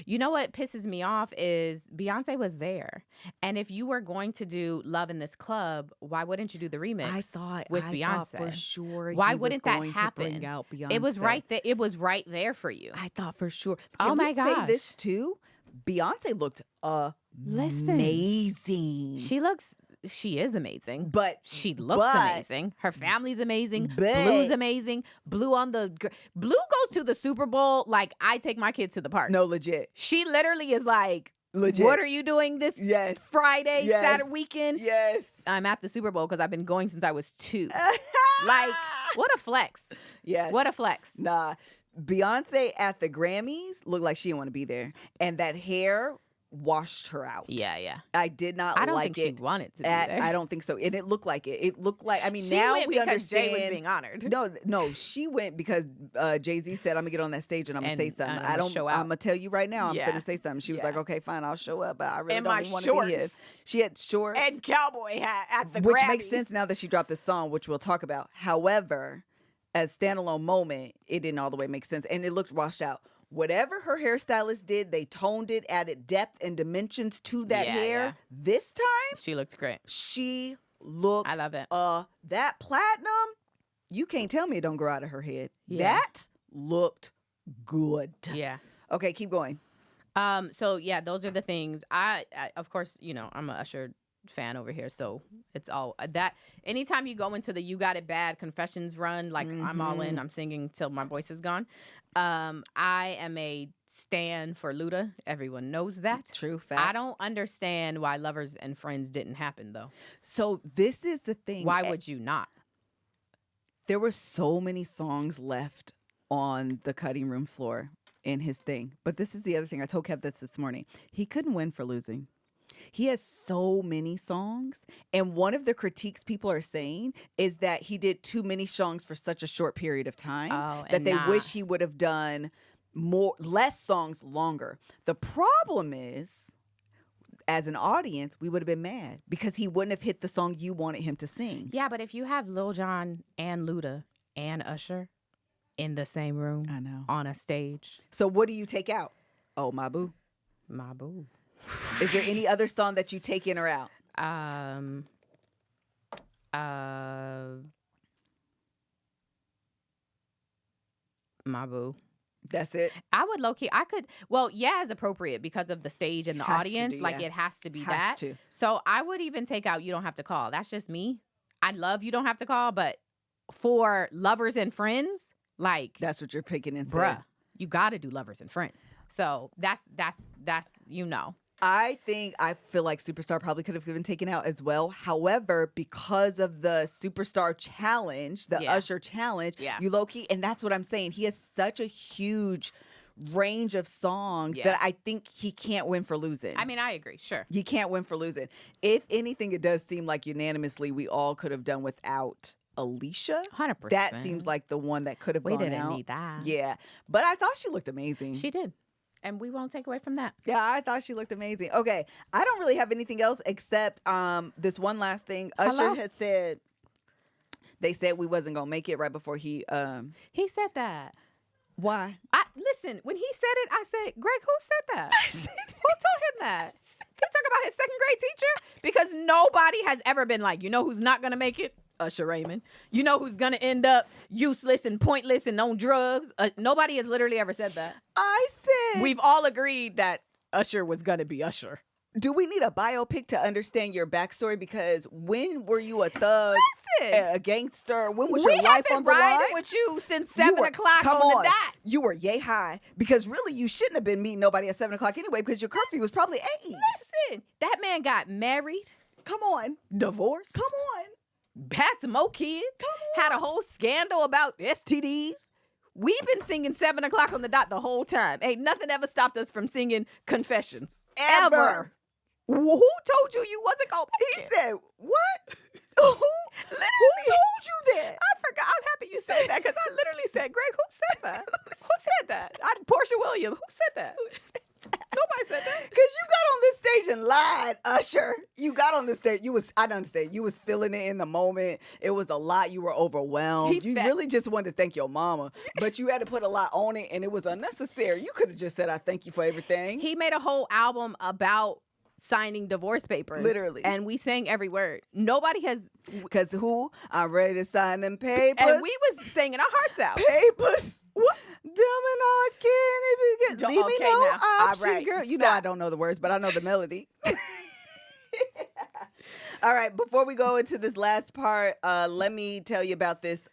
You know what pisses me off is Beyonce was there. And if you were going to do Love in This Club, why wouldn't you do the remix with Beyonce?
Thought for sure
why wouldn't that happen?
To bring out Beyonce.
It was right there. It was right there for you.
I thought for sure.
Oh my gosh.
Say this too? Beyonce looked amazing.
She is amazing.
But
she looks amazing. Her family's amazing. Blue's amazing. Blue goes to the Super Bowl like I take my kids to the park.
No, legit.
She literally is like,
legit.
What are you doing this Friday, Saturday weekend?
Yes.
I'm at the Super Bowl because I've been going since I was 2. Like, what a flex.
Yes.
What a flex.
Nah. Beyonce at the Grammys looked like she didn't want to be there. And that hair washed her out.
Yeah.
I did not like it.
I don't think she wanted to be there.
I don't think so. And it looked like it. It looked like,
she
now
went
we
because
understand.
Jay was being honored.
No, she went because Jay-Z said, I'm going to get on that stage and I'm going to say something. I'm going to tell you right now, I'm going to say something. She was like, okay, fine, I'll show up, but I really don't want to be here. She had shorts.
And cowboy hat at the
Which
Grammys.
makes sense now that she dropped this song, which we'll talk about. However, as standalone moment, it didn't all the way make sense. And it looked washed out. Whatever her hairstylist did, they toned it, added depth and dimensions to that hair. Yeah. This time,
she looked great.
She looked.
I love it.
That platinum, you can't tell me it don't grow out of her head.
Yeah.
That looked good.
Yeah.
Okay, keep going.
So yeah, those are the things. I of course, I'm a Usher fan over here, so it's all that. Anytime you go into the You Got It Bad confessions run, like I'm all in. I'm singing till my voice is gone. I am a stan for Luda. Everyone knows that.
True facts.
I don't understand why Lovers and Friends didn't happen though.
So this is the thing.
Why would you not?
There were so many songs left on the cutting room floor in his thing. But this is the other thing. I told Kev this morning. He couldn't win for losing. He has so many songs. And one of the critiques people are saying is that he did too many songs for such a short period of time that they wish he would have done less songs longer. The problem is, as an audience, we would have been mad because he wouldn't have hit the song you wanted him to sing.
Yeah, but if you have Lil Jon and Luda and Usher in the same room,
I know,
on a stage.
So what do you take out? Oh, My Boo.
My Boo.
Is there any other song that you take in or out?
My Boo.
That's it.
I would low key. I could. Well, yeah, as appropriate because of the stage and the audience. It has to be that. So I would even take out You Don't Have to Call. That's just me. I love You Don't Have to Call, but for Lovers and Friends, like
that's what you're picking and
bruh, you got to do Lovers and Friends. So that's
I feel like Superstar probably could have been taken out as well. However, because of the Superstar challenge, the Usher challenge, you low key, and that's what I'm saying. He has such a huge range of songs that I think he can't win for losing.
I mean, I agree. Sure.
He can't win for losing. If anything, it does seem like unanimously we all could have done without Alicia.
100%.
That seems like the one that could have gone out.
We didn't need that.
Yeah. But I thought she looked amazing.
She did. And we won't take away from that.
Yeah, I thought she looked amazing. Okay. I don't really have anything else except this one last thing. Usher had said, they said we wasn't going to make it right before he
said that.
Why?
Listen, when he said it, I said, Greg, who said that? Who told him that? He talking about his second grade teacher? Because nobody has ever been like, you know who's not going to make it? Usher Raymond. You know who's going to end up useless and pointless and on drugs? Nobody has literally ever said that.
I said.
We've all agreed that Usher was going to be Usher.
Do we need a biopic to understand your backstory? Because when were you a thug, a gangster? When was your life on the line?
We've been riding with you since 7 o'clock on the dot.
You were yay high. Because really, you shouldn't have been meeting nobody at 7 o'clock anyway, because your curfew was probably 8.
Listen, that man got married.
Come on.
Divorced.
Come on.
Had some more kids. Had a whole scandal about STDs. We've been singing 7 o'clock on the dot the whole time. Ain't nothing ever stopped us from singing Confessions. Ever. Who told you wasn't going to make it?
He said, what? Who told you that?
I forgot. I'm happy you said that because I literally said, Greg, who said that? Who said that? Portia Williams. Who said that? Nobody said that.
Because you got on this stage and lied, Usher. You got on the stage. I don't understand. You was feeling it in the moment. It was a lot. You were overwhelmed. You really just wanted to thank your mama. But you had to put a lot on it, and it was unnecessary. You could have just said, I thank you for everything.
He made a whole album about signing divorce papers.
Literally.
And we sang every word. Nobody has.
Because I'm ready to sign them papers.
And we was singing our hearts out.
Papers. What? Dumb and I can't even get. Leave me no option,
right.
girl. You know I don't know the words, but I know the melody. All right. Before we go into this last part, let me tell you about this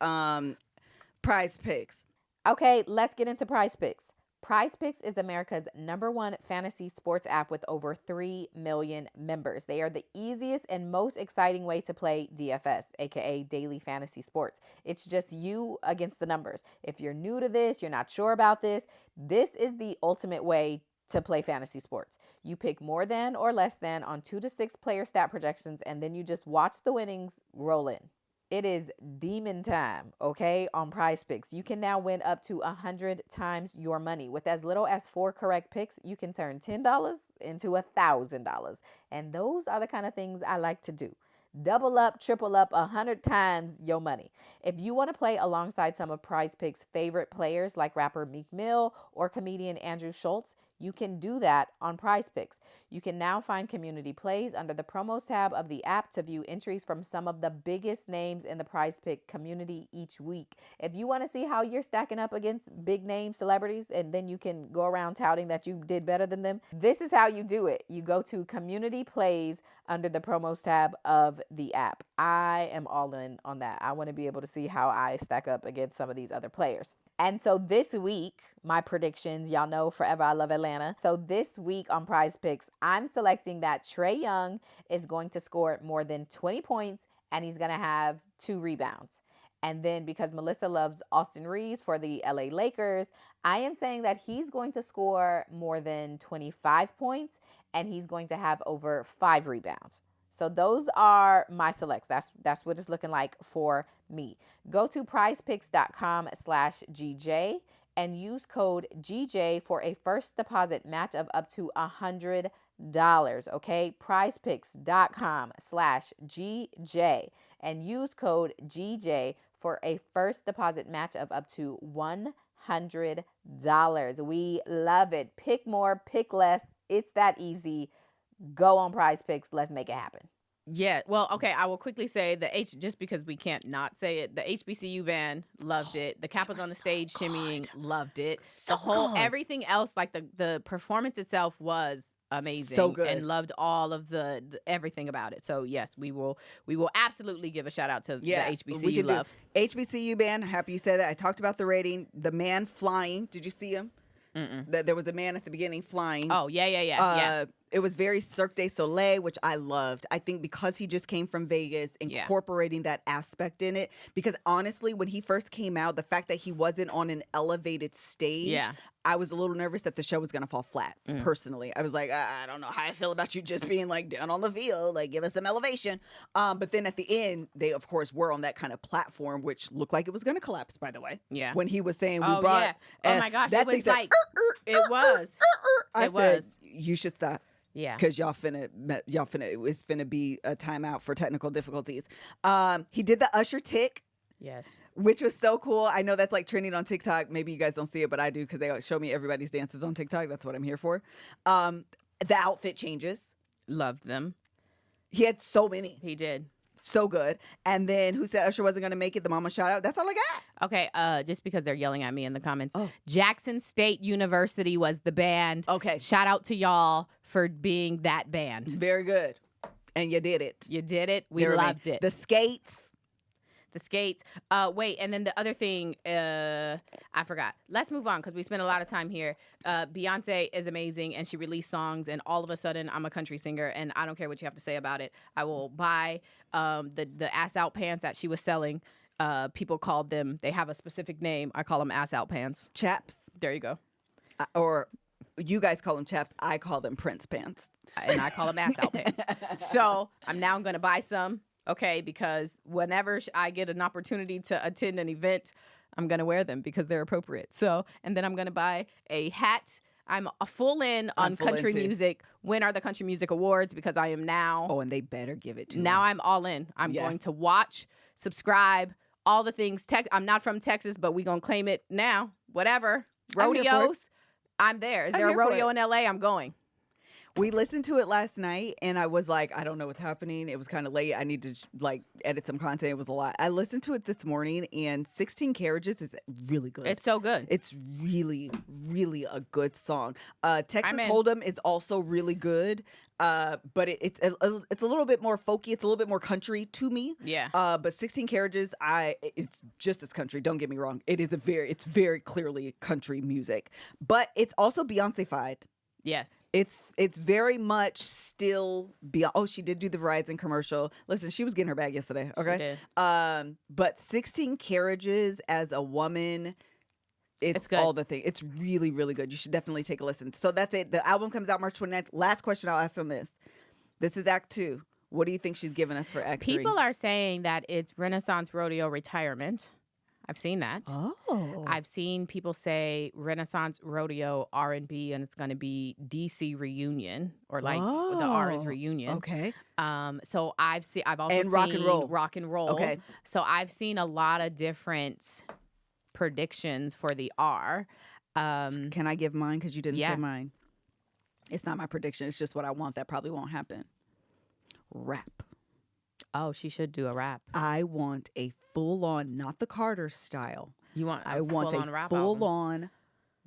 Prize Picks.
Okay, let's get into Prize Picks. Prize Picks is America's #1 fantasy sports app with over 3 million members. They are the easiest and most exciting way to play DFS, aka daily fantasy sports. It's just you against the numbers. If you're new to this, you're not sure about this is the ultimate way to play fantasy sports. You pick more than or less than on 2 to 6 player stat projections, and then you just watch the winnings roll in. It is demon time, okay, on Prize Picks. You can now win up to 100 times your money. With as little as 4 correct picks, you can turn $10 into $1,000. And those are the kind of things I like to do. Double up, triple up, 100 times your money. If you want to play alongside some of Prize Picks' favorite players like rapper Meek Mill or comedian Andrew Schultz, you can do that on Prize Picks. You can now find community plays under the promos tab of the app to view entries from some of the biggest names in the Prize Pick community each week. If you want to see how you're stacking up against big name celebrities and then you can go around touting that you did better than them, this is how you do it. You go to community plays under the promos tab of the app. I am all in on that. I want to be able to see how I stack up against some of these other players. And so this week, my predictions, y'all know forever I love Atlanta. So this week on Prize Picks, I'm selecting that Trae Young is going to score more than 20 points and he's going to have 2 rebounds. And then because Melissa loves Austin Reeves for the LA Lakers, I am saying that he's going to score more than 25 points and he's going to have over 5 rebounds. So those are my selects. That's what it's looking like for me. Go to prizepicks.com/GJ and use code GJ for a first deposit match of up to $100. Okay, prizepicks.com/GJ and use code GJ for a first deposit match of up to $100. We love it. Pick more, pick less. It's that easy. Go on Prize Picks. Let's make it happen.
Yeah. Well, okay. I will quickly say just because we can't not say it, the HBCU band loved it. The Kappas on the stage shimmying loved it. The whole everything else, like the performance itself was amazing.
So good.
And loved all of the everything about it. So yes, we will absolutely give a shout out to the HBCU love.
HBCU band, happy you said that. I talked about the rating. The man flying. Did you see him? There was a man at the beginning flying.
Oh, yeah.
It was very Cirque du Soleil, which I loved. I think because he just came from Vegas, incorporating that aspect in it. Because honestly, when he first came out, the fact that he wasn't on an elevated stage, I was a little nervous that the show was going to fall flat, personally. I was like, I don't know how I feel about you just being like down on the field, like give us some elevation. But then at the end, they of course were on that kind of platform, which looked like it was going to collapse, by the way.
Yeah.
When he was saying, we brought.
Oh my gosh, it was like, it was.
I said, you should stop.
Yeah.
Because y'all finna, it's finna be a timeout for technical difficulties. He did the Usher tick.
Yes.
Which was so cool. I know that's like trending on TikTok. Maybe you guys don't see it, but I do because they always show me everybody's dances on TikTok. That's what I'm here for. The outfit changes.
Loved them.
He had so many.
He did.
So good. And then who said Usher wasn't going to make it? The mama shout out. That's all I got.
Okay. Just because they're yelling at me in the comments. Jackson State University was the band.
Okay.
Shout out to y'all for being that band.
Very good. And you did it.
You did it. We loved it.
The skates.
Wait, and then the other thing, I forgot. Let's move on because we spent a lot of time here. Beyonce is amazing, and she released songs, and all of a sudden, I'm a country singer, and I don't care what you have to say about it. I will buy the ass out pants that she was selling. People called them, they have a specific name. I call them ass out pants.
Chaps.
There you go.
Or you guys call them chaps. I call them Prince pants.
And I call them ass out pants. So I'm now going to buy some. Okay, because whenever I get an opportunity to attend an event, I'm going to wear them because they're appropriate. So, and then I'm going to buy a hat. I'm a full in on country music. When are the Country Music Awards? Because I am now.
Oh, and they better give it to me.
Now I'm all in. I'm going to watch, subscribe, all the things. I'm not from Texas, but we're going to claim it now. Whatever. Rodeos. I'm there. Is there a rodeo in LA? I'm going.
We listened to it last night, and I was like, I don't know what's happening. It was kind of late. I need to like edit some content. It was a lot. I listened to it this morning, and 16 Carriages is really good.
It's so good.
It's really, really a good song. Texas Hold'em is also really good, but it's a little bit more folky. It's a little bit more country to me.
Yeah.
But 16 Carriages, it's just as country. Don't get me wrong. It's very clearly country music, but it's also Beyonce-fied.
Yes.
It's very much still beyond. Oh, she did do the Verizon commercial. Listen, she was getting her bag yesterday. Okay.
She did.
But 16 Carriages as a woman, it's all the thing. It's really, really good. You should definitely take a listen. So that's it. The album comes out March 29th. Last question I'll ask on this. This is Act 2. What do you think she's giving us for Act 3?
People are saying that it's Renaissance Rodeo Retirement. I've seen that.
Oh.
I've seen people say Renaissance Rodeo R&B, and it's going to be DC Reunion, or like the R is Reunion.
Okay.
So I've also seen
rock and roll.
Rock and roll.
Okay.
So I've seen a lot of different predictions for the R.
Can I give mine? Because you didn't say mine. It's not my prediction. It's just what I want. That probably won't happen. Rap.
Oh, she should do a rap.
I want a full-on, not the Carter style.
I want a
full-on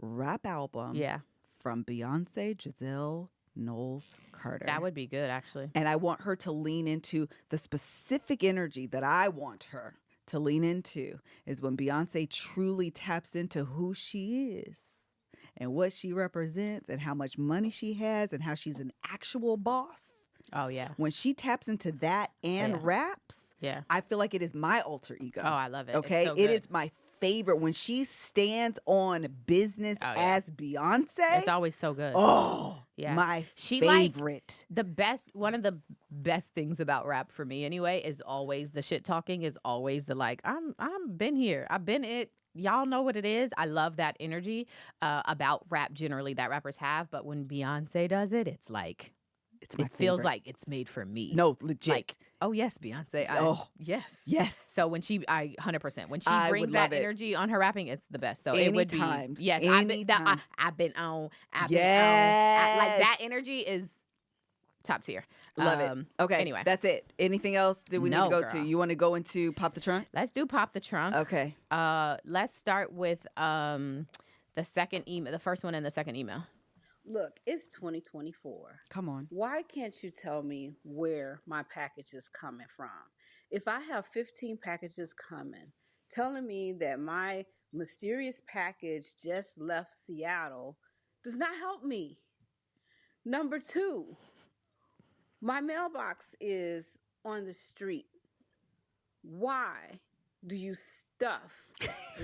rap album.
Yeah.
From Beyonce, Giselle, Knowles, Carter.
That would be good, actually.
And I want her to lean into the specific energy that I want her to lean into is when Beyonce truly taps into who she is and what she represents and how much money she has and how she's an actual boss.
Oh, yeah.
When she taps into that and raps, I feel like it is my alter ego.
Oh, I love it.
Okay?
So
it is my favorite. When she stands on business as Beyonce.
It's always so good.
Oh, my favorite.
One of the best things about rap for me anyway is always the shit talking, is always the like, I'm been here. I've been it. Y'all know what it is. I love that energy about rap generally that rappers have. But when Beyonce does it, it's like, it feels like it's made for me.
No, legit.
Like, oh yes, Beyonce. Yes.
So
when 100%. When she brings that energy on her rapping, it's the best. So
anytime.
It would be. Yes. I've been on. Like that energy is top tier.
Love it. Okay.
Anyway,
that's it. Anything else do we need to go to? You want to go into Pop the Trunk?
Let's do Pop the Trunk.
Okay.
Let's start with the second email, the first one and the second email.
Look, it's 2024.
Come on.
Why can't you tell me where my package is coming from? If I have 15 packages coming, telling me that my mysterious package just left Seattle does not help me. Number two, my mailbox is on the street. Why do you stuff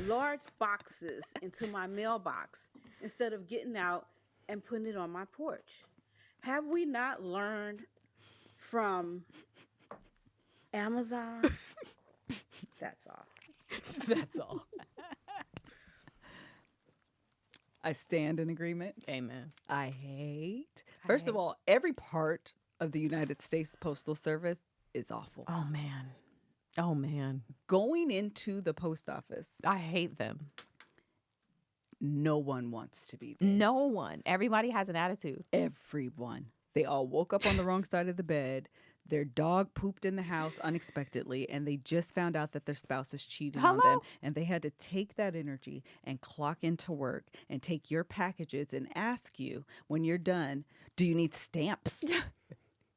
large boxes into my mailbox instead of getting out and putting it on my porch? Have we not learned from Amazon? That's all.
That's all.
I stand in agreement.
Amen.
First of all, every part of the United States Postal Service is awful.
Oh, man. Oh, man.
Going into the post office,
I hate them.
no one wants to be there.
No one. Everybody has an attitude.
Everyone. They all woke up on the wrong side of the bed. Their dog pooped in the house unexpectedly, and they just found out that their spouse is cheating on them. And they had to take that energy and clock into work and take your packages and ask you when you're done, do you need stamps?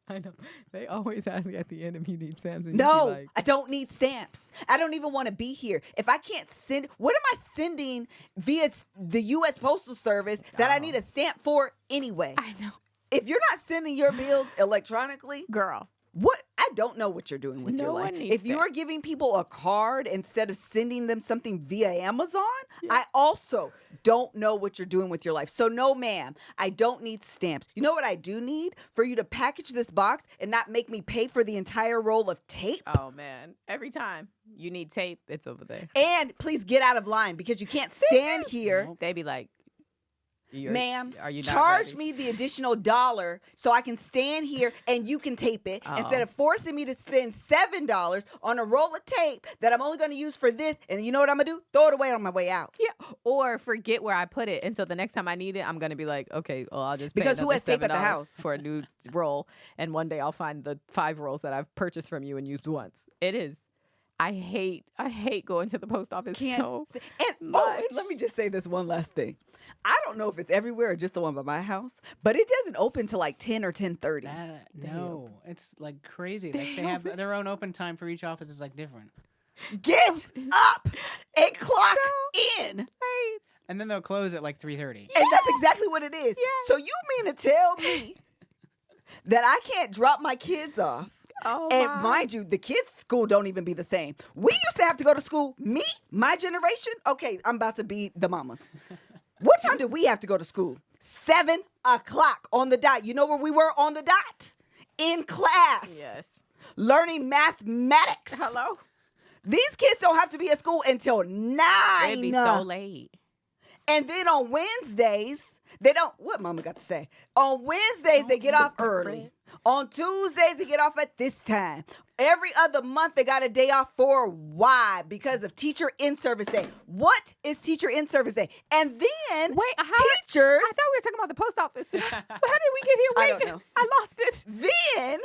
I know. They always ask me at the end if you need stamps. And
No, I don't need stamps. I don't even want to be here. If I can't send, what am I sending via the U.S. Postal Service that I need a stamp for anyway?
I know.
If you're not sending your bills electronically,
Girl.
what? I don't know what you're doing with your
No
life.
one needs
If you are
stamps.
giving people a card instead of sending them something via Amazon, I also don't know what you're doing with your life. So no, ma'am, I don't need stamps. You know what I do need? For you to package this box and not make me pay for the entire roll of tape.
Oh, man. Every time you need tape, it's over there.
And please get out of line because you can't stand here.
They be like,
Ma'am,
are you not
charge
ready?
me the additional $1 so I can stand here and you can tape it instead of forcing me to spend $7 on a roll of tape that I'm only going to use for this. And you know what I'm going to do? Throw it away on my way out.
Yeah. Or forget where I put it. And so the next time I need it, I'm going to be like, okay, well, I'll just pay
Because who
another
has tape at the
$7
house?
for a new roll. And one day I'll find the 5 rolls that I've purchased from you and used once. It is. I hate going to the post office so much.
And let me just say this one last thing. I don't know if it's everywhere or just the one by my house, but it doesn't open till like 10 or 10:30.
No, it's like crazy. Like they have their own open time for each office is like different.
Get up and clock in.
And then they'll close at like 3:30.
And that's exactly what it is. So you mean to tell me that I can't drop my kids off?
Oh,
And mind you, the kids' school don't even be the same. We used to have to go to school. Me, my generation. Okay, I'm about to be the mamas. What time did we have to go to school? 7 o'clock on the dot. You know where we were on the dot? In class.
Yes.
Learning mathematics.
Hello?
These kids don't have to be at school until 9.
It'd be so late.
And then on Wednesdays, they don't, what mama got to say? On Wednesdays, they get off early. On Tuesdays, they get off at this time. Every other month, they got a day off for why? Because of Teacher In-Service Day. What is Teacher In-Service Day? And then
Wait,
teachers.
I thought we were talking about the post office. How did we get here? Wait,
I don't know.
I lost it.
Then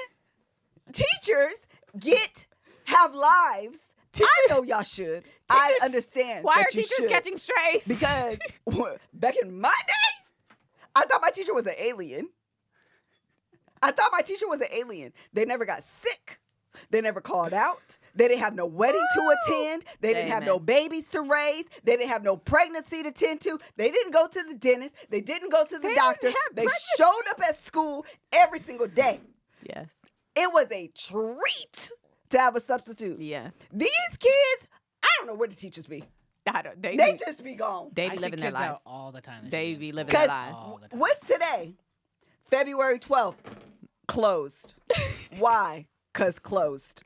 teachers have lives. I know y'all should. I understand.
Why
that
are
you
teachers
should.
catching strays?
Because back in my day, I thought my teacher was an alien. They never got sick. They never called out. They didn't have no wedding to attend. They didn't have no babies to raise. They didn't have no pregnancy to tend to. They didn't go to the dentist. They didn't go to the doctor. They showed up at school every single day.
Yes.
It was a treat to have a substitute.
Yes.
These kids, I don't know where the teachers be. They just be gone.
They be living their lives
all the time.
They be living their lives.
What's today? February 12th. Closed. Why? Because closed.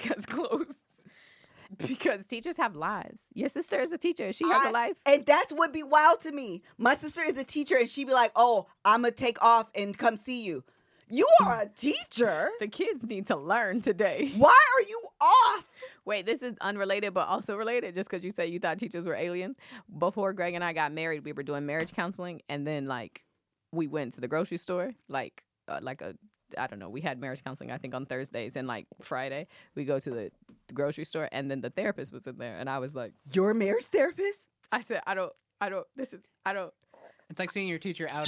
Because teachers have lives. Your sister is a teacher. She has a life.
And that's what be wild to me. My sister is a teacher and she be like, oh, I'm going to take off and come see you. You are a teacher.
The kids need to learn today.
Why are you off?
Wait, this is unrelated but also related just because you said you thought teachers were aliens. Before Greg and I got married, we were doing marriage counseling. And then, we went to the grocery store, I don't know, we had marriage counseling, I think, on Thursdays. And, Friday, we go to the grocery store. And then the therapist was in there. And I was like,
your marriage therapist?
I said, I don't.
It's like seeing your teacher out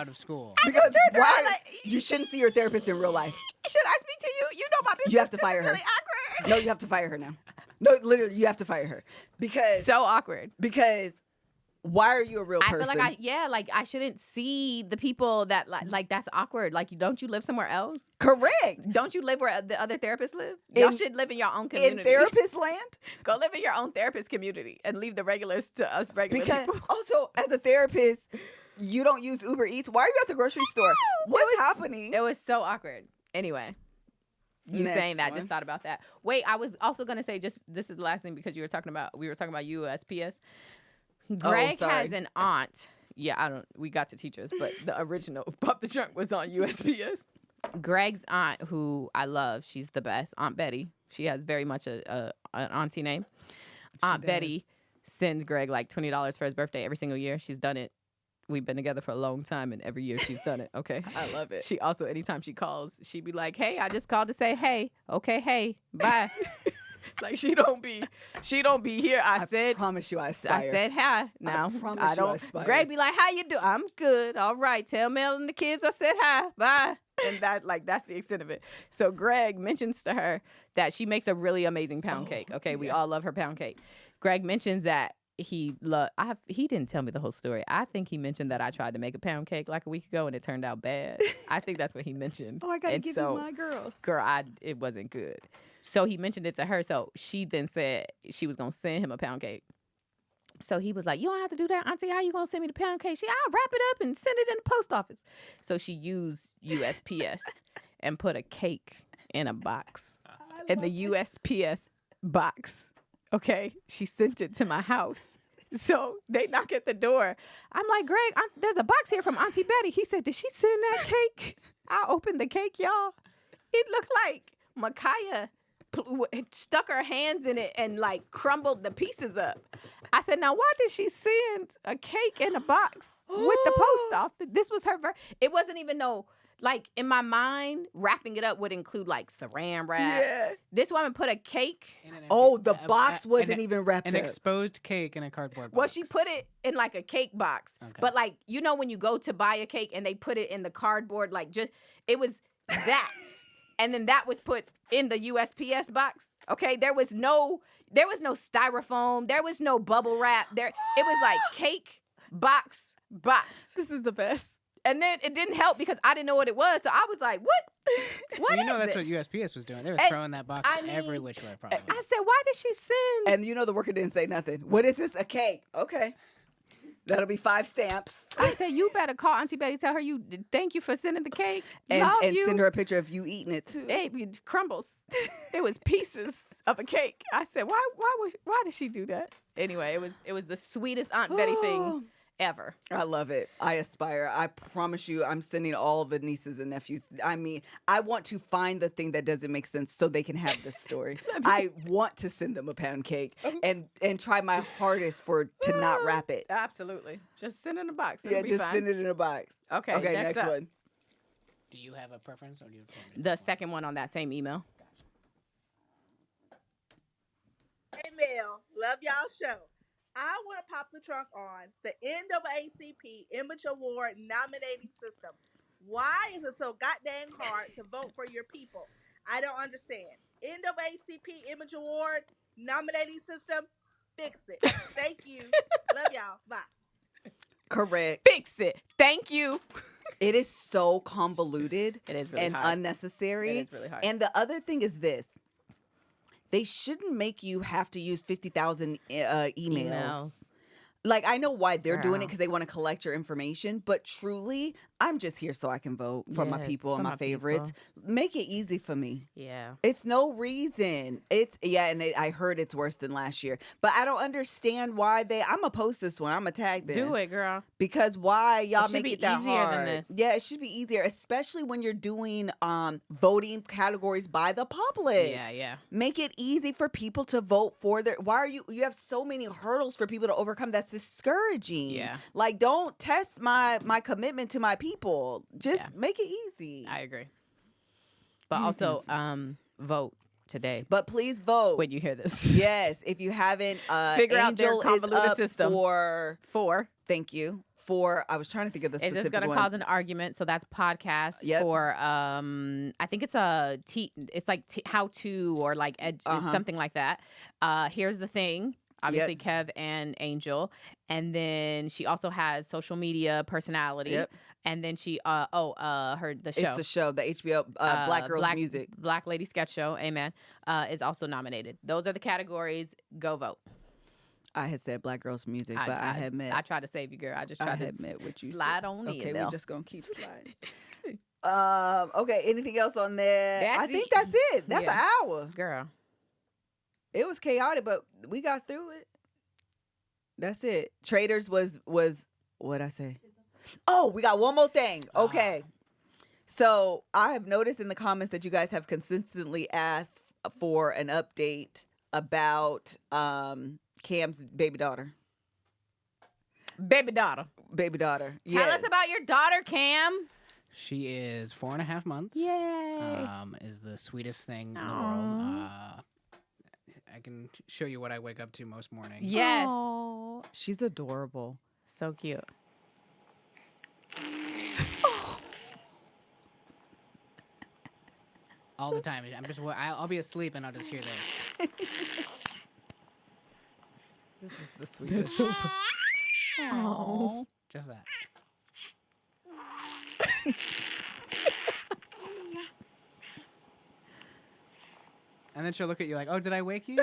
of school.
Because why? You shouldn't see your therapist in real life.
Should I speak to you? You know my business.
You have to fire her.
Really awkward.
No, you have to fire her now. No, literally, you have to fire her. Because
so awkward.
Because Why are you a real person?
I feel like I shouldn't see the people that like that's awkward. Like, don't you live somewhere else?
Correct.
Don't you live where the other therapists live? Y'all should live in your own community.
In therapist land?
Go live in your own therapist community and leave the regulars to us regular people.
Also, as a therapist, you don't use Uber Eats. Why are you at the grocery store? What's happening?
It was so awkward. Anyway. You saying that, just thought about that. Wait, I was also gonna say, this is the last thing, because we were talking about USPS. Greg has an aunt. Yeah, we got to teachers, but the original Pop the Trunk was on USPS. Greg's aunt, who I love, she's the best, Aunt Betty. She has very much an auntie name. Aunt Betty sends Greg like $20 for his birthday every single year. She's done it. We've been together for a long time, and every year she's done it, okay?
I love it.
She also, anytime she calls, she'd be like, hey, I just called to say hey. Okay, hey, bye. Like, she don't be here. I
promise you I aspire.
I said hi. Now, I don't. Greg be like, how you do? I'm good. All right. Tell Mel and the kids I said hi. Bye. And that's the extent of it. So Greg mentions to her that she makes a really amazing pound cake. Okay, we all love her pound cake. Greg mentions that he didn't tell me the whole story. I think he mentioned that I tried to make a pound cake like a week ago and it turned out bad. I think that's what he mentioned.
I gotta give you my girls.
Girl, it wasn't good. So he mentioned it to her. So she then said she was gonna send him a pound cake. So he was like, you don't have to do that, Auntie. How you gonna send me the pound cake? I'll wrap it up and send it in the post office. So she used USPS and put a cake in a box. In the USPS box. Okay, she sent it to my house. So they knock at the door. I'm like, Greg, there's a box here from Auntie Betty. He said, did she send that cake? I opened the cake, y'all. It looked like Micaiah stuck her hands in it and like crumbled the pieces up. I said, now why did she send a cake in a box with the post office? This was her. It wasn't even like, in my mind, wrapping it up would include like saran wrap. Yeah. This woman put a cake.
The box wasn't even wrapped
up.
An
exposed cake in a cardboard box.
Well, she put it in like a cake box. Okay. But like, when you go to buy a cake and they put it in the cardboard, like it was that. And then that was put in the USPS box. Okay. There was no styrofoam. There was no bubble wrap. It was like cake, box.
This is the best.
And then it didn't help because I didn't know what it was. So I was like, what?
That's what USPS was doing. They were throwing that box every which way, probably.
I said, why did she send?
And the worker didn't say nothing. What is this? A cake. Okay. That'll be 5 stamps.
I said, you better call Auntie Betty, tell her thank you for sending the cake.
And send her a picture of you eating it too.
It crumbles. It was pieces of a cake. I said, why did she do that? Anyway, it was the sweetest Aunt Betty thing ever.
I love it. I aspire. I promise you, I'm sending all the nieces and nephews. I mean, I want to find the thing that doesn't make sense so they can have this story. I want to send them a pound cake and try my hardest to not wrap it.
Absolutely. Just send it in a box.
It'll be fine. Send it in a box.
Okay, next
one.
Do you have a preference, or do you have
the second one on that same email?
Hey, Mel. Love y'all show. I want to pop the trunk on the NAACP Image Award nominating system. Why is it so goddamn hard to vote for your people? I don't understand. NAACP Image Award nominating system, fix it. Thank you. Love y'all. Bye.
Correct.
Fix it. Thank you.
It is so convoluted.
It is really
and
hard.
Unnecessary.
It is really hard.
And the other thing is this. They shouldn't make you have to use 50,000 emails. Like, I know why they're doing it because they want to collect your information, but truly, I'm just here so I can vote for my people and my favorites. Make it easy for me.
Yeah.
It's no reason. I heard it's worse than last year, but I don't understand why I'm going to post this one. I'm going to tag them.
Do it, girl.
Because why y'all make it that
easier
hard?
Than this.
Yeah, it should be easier, especially when you're doing voting categories by the public.
Yeah.
Make it easy for people to vote for you have so many hurdles for people to overcome. That's discouraging.
Yeah.
Like, don't test my commitment to my people. Just make it easy.
I agree. But also, vote today.
But please vote
when you hear this.
Yes. If you haven't,
figure
Angel
out their convoluted system.
For thank you. I was trying to think of the specific
ones. Is this going to cause an argument? So that's podcast for, I think it's it's like how to or like something like that. Here's the thing. Obviously, Kev and Angel. And then she also has social media personality.
Yep.
And then she, the show.
It's the show, the HBO Black Girls Music.
Black Lady Sketch Show, amen, is also nominated. Those are the categories. Go vote.
I had said Black Girls Music, but I had admit.
I tried to save you, girl. I just tried to admit what you slide on in.
Okay, we're just going to keep sliding. Okay, anything else on there? I think that's it. That's an hour.
Girl.
It was chaotic, but we got through it. That's it. Traders was what'd I say? Oh, we got one more thing. Okay. So I have noticed in the comments that you guys have consistently asked for an update about Cam's baby daughter.
Baby daughter.
Tell
us about your daughter, Cam.
She is 4.5 months.
Yay.
Is the sweetest thing in the world. I can show you what I wake up to most mornings.
Yes.
Aww. She's adorable.
So cute.
All the time. I'll be asleep and I'll just hear this.
This is the sweetest.
Aww.
Just that. And then she'll look at you like, "Oh, did I wake you?"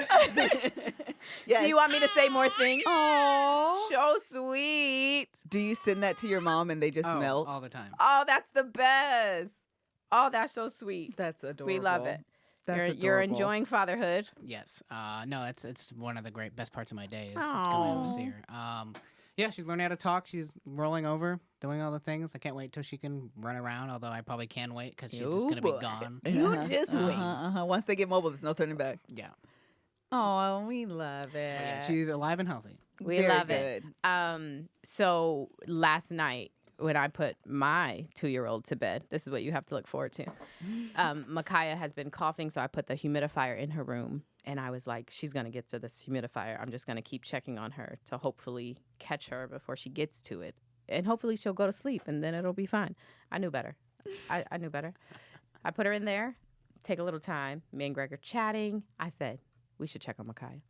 Yes. Do you want me to say more things?
Oh,
so sweet.
Do you send that to your mom and they just melt?
All the time.
Oh, that's the best. Oh, that's so sweet.
That's adorable.
We love it.
That's
you're enjoying fatherhood.
Yes. No, it's one of the best parts of my day is going over to see her. Yeah, she's learning how to talk. She's rolling over, doing all the things. I can't wait till she can run around, although I probably can wait because she's just going to be gone.
You just wait. Once they get mobile, there's no turning back.
Yeah.
Oh, we love it.
Yeah, she's alive and healthy.
We love it. So last night when I put my 2-year-old to bed, this is what you have to look forward to. Micaiah has been coughing, so I put the humidifier in her room. And I was like, she's going to get to this humidifier. I'm just going to keep checking on her to hopefully catch her before she gets to it. And hopefully she'll go to sleep, and then it'll be fine. I knew better. I knew better. I put her in there, take a little time. Me and Greg are chatting. I said, we should check on Micaiah.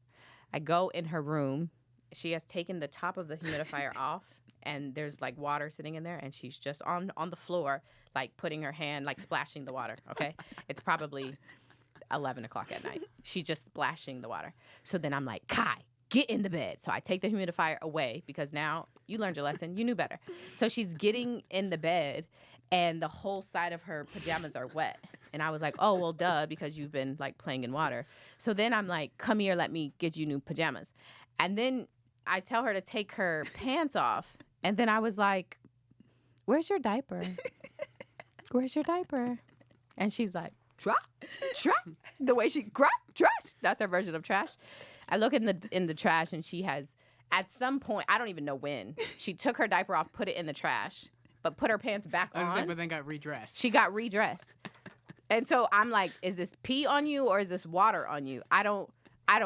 I go in her room. She has taken the top of the humidifier off, and there's, like, water sitting in there, and she's just on the floor, like, putting her hand, like, splashing the water, okay? It's probably 11 o'clock at night. She's just splashing the water. So then I'm like, Kai, get in the bed. So I take the humidifier away because now you learned your lesson. You knew better. So she's getting in the bed and the whole side of her pajamas are wet. And I was like, oh, well, duh, because you've been like playing in water. So then I'm like, come here, let me get you new pajamas. And then I tell her to take her pants off. And then I was like, where's your diaper? Where's your diaper? And she's like, trash. The way she trash. That's her version of trash. I look in the trash, and she has, at some point, I don't even know when, she took her diaper off, put it in the trash, but put her pants back on.
But then got redressed.
She got redressed. And so I'm like, is this pee on you or is this water on you? I don't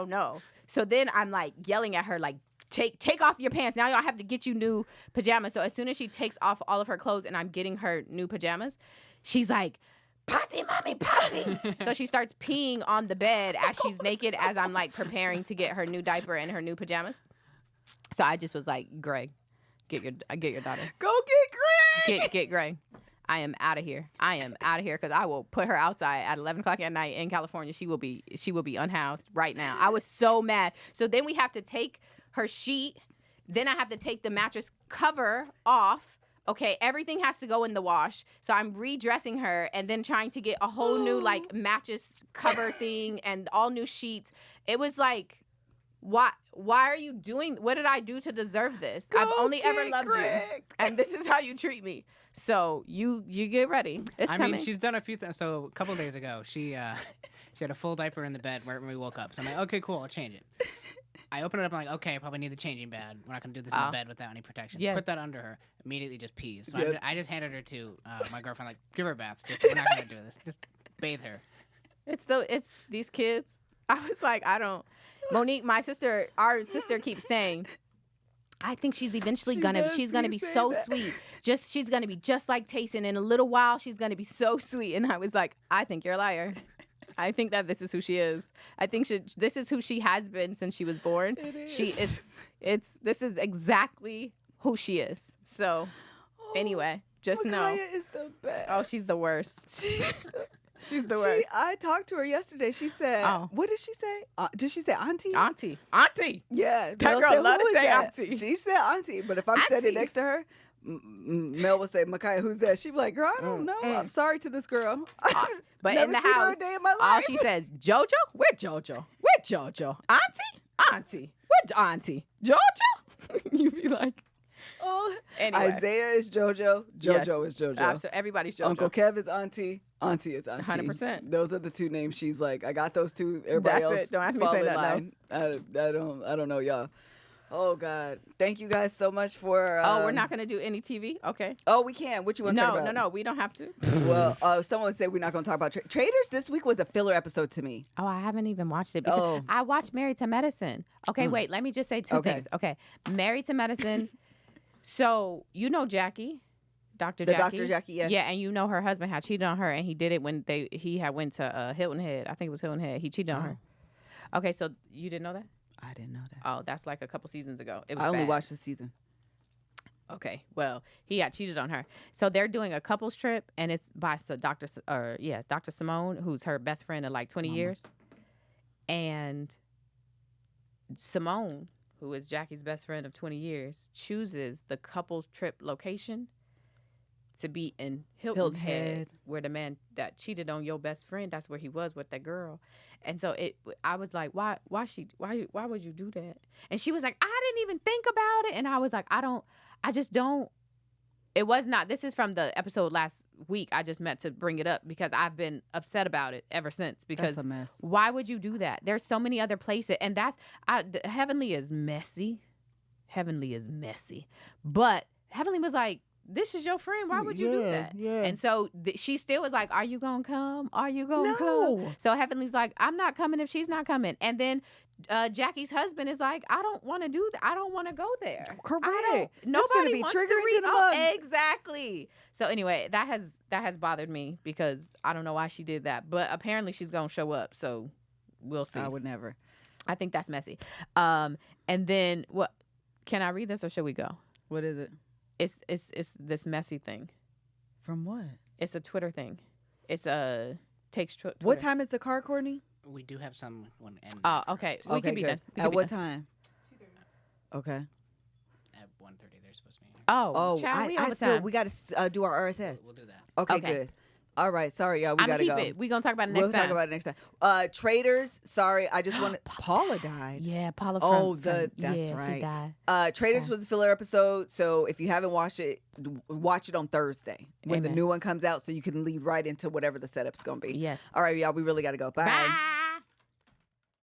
know. So then I'm like yelling at her, like, take off your pants. Now I have to get you new pajamas. So as soon as she takes off all of her clothes and I'm getting her new pajamas, she's like, potty, mommy, potty. So she starts peeing on the bed as she's naked as I'm like preparing to get her new diaper and her new pajamas. So I just was like, Greg, get your daughter.
Go get Greg.
Get Greg. I am out of here. Because I will put her outside at 11 o'clock at night in California. She will be unhoused right now. I was so mad. So then we have to take her sheet. Then I have to take the mattress cover off. Okay, everything has to go in the wash. So I'm redressing her and then trying to get a whole new like mattress cover thing and all new sheets. It was like, why are you doing? What did I do to deserve this? I've only ever loved you, and this is how you treat me. So you get ready. It's coming.
I mean, she's done a few things. So a couple of days ago, she had a full diaper in the bed when we woke up. So I'm like, okay, cool, I'll change it. I open it up, I'm like, okay, I probably need the changing pad. We're not going to do this in the bed without any protection.
Yeah.
Put that under her. Immediately just pees. So I just handed her to my girlfriend, like, give her a bath. We're not going to do this. Just bathe her.
It's these kids. I was like, Monique, our sister keeps saying, I think she's eventually she's gonna be so sweet. She's gonna be just like Tayson. In a little while, she's gonna be so sweet. And I was like, I think you're a liar. I think that this is who she is. I think this is who she has been since she was born.
It is.
This is exactly who she is. So anyway, just know.
Micaiah is the best.
Oh, she's the worst. She's the worst.
I talked to her yesterday. She said, what did she say? Did she say auntie?
Auntie.
Yeah.
That girl love to say
that?
auntie.
She said auntie, but if I'm standing next to her, Mel will say, Micaiah, who's that? She'd be like, girl, I don't know. I'm sorry to this girl.
But
Never
in the
seen her
house,
a day in my life.
all she says, Jojo? Where Jojo? Where Jojo? Auntie? Where Auntie? Jojo? You be like,
oh,
anyway.
Isaiah is Jojo. Jojo is Jojo.
So everybody's Jojo.
Uncle Kev is auntie. Auntie is auntie.
100%.
Those are the two names she's like, I got those two. Everybody else.
That's it. Don't ask me to say nothing else.
I don't know, y'all. Oh God! Thank you guys so much for.
We're not gonna do any TV. Okay.
Oh, we can. What you want to talk about?
No, we don't have to.
Well, someone said we're not gonna talk about Traders. This week was a filler episode to me.
Oh, I haven't even watched it because I watched Married to Medicine. Okay, wait. Let me just say two things. Okay, Married to Medicine. So you know Jackie, Dr. Jackie,
yeah.
Yeah, and you know her husband had cheated on her, and he did it when he had went to Hilton Head. I think it was Hilton Head. He cheated on her. Okay, so you didn't know that?
I didn't know that.
Oh, that's like a couple seasons ago. It was
I only
bad.
watched the season.
Okay, well, he got cheated on her. So they're doing a couples trip, and it's by Dr. Simone, who's her best friend of like 20 years. And Simone, who is Jackie's best friend of 20 years, chooses the couples trip location to be in Hilton Head, where the man that cheated on your best friend, that's where he was with that girl. And so I was like, why would you do that? And she was like, I didn't even think about it. And I was like, I just don't. It was not. This is from the episode last week. I just meant to bring it up because I've been upset about it ever since. Because
that's a mess.
Why would you do that? There's so many other places, and Heavenly is messy. But Heavenly was like, this is your friend. Why would you do that?
Yeah.
And so she still was like, are you going to come? Are you going to come? So Heavenly's like, I'm not coming if she's not coming. And then Jackie's husband is like, I don't want to do that. I don't want to go there.
Correct.
Nobody
be
wants
triggering
to read.
to the
Exactly. So anyway, that has bothered me because I don't know why she did that. But apparently she's going to show up. So we'll see.
I would never.
I think that's messy. And then what? Can I read this or should we go?
What is it?
It's this messy thing.
From what?
It's a Twitter thing. It's a takes Twitter.
What time is the car, Courtney?
We do have some one.
Oh, okay. We can be done.
At what time? Okay.
At 1:30, they're supposed to be here.
Oh, child, we all the time.
We got to do our RSS.
We'll do that.
Okay, good. All right, sorry, y'all. We gotta go.
We're gonna talk about it next time.
We'll talk about it next time. Traders, sorry, I just wanted. Paula died.
Yeah, Paula.
That's right.
He died.
Traders was a filler episode, so if you haven't watched it, watch it on Thursday when the new one comes out, so you can lead right into whatever the setup's gonna be.
Yes.
All right, y'all. We really gotta go. Bye.
Bye.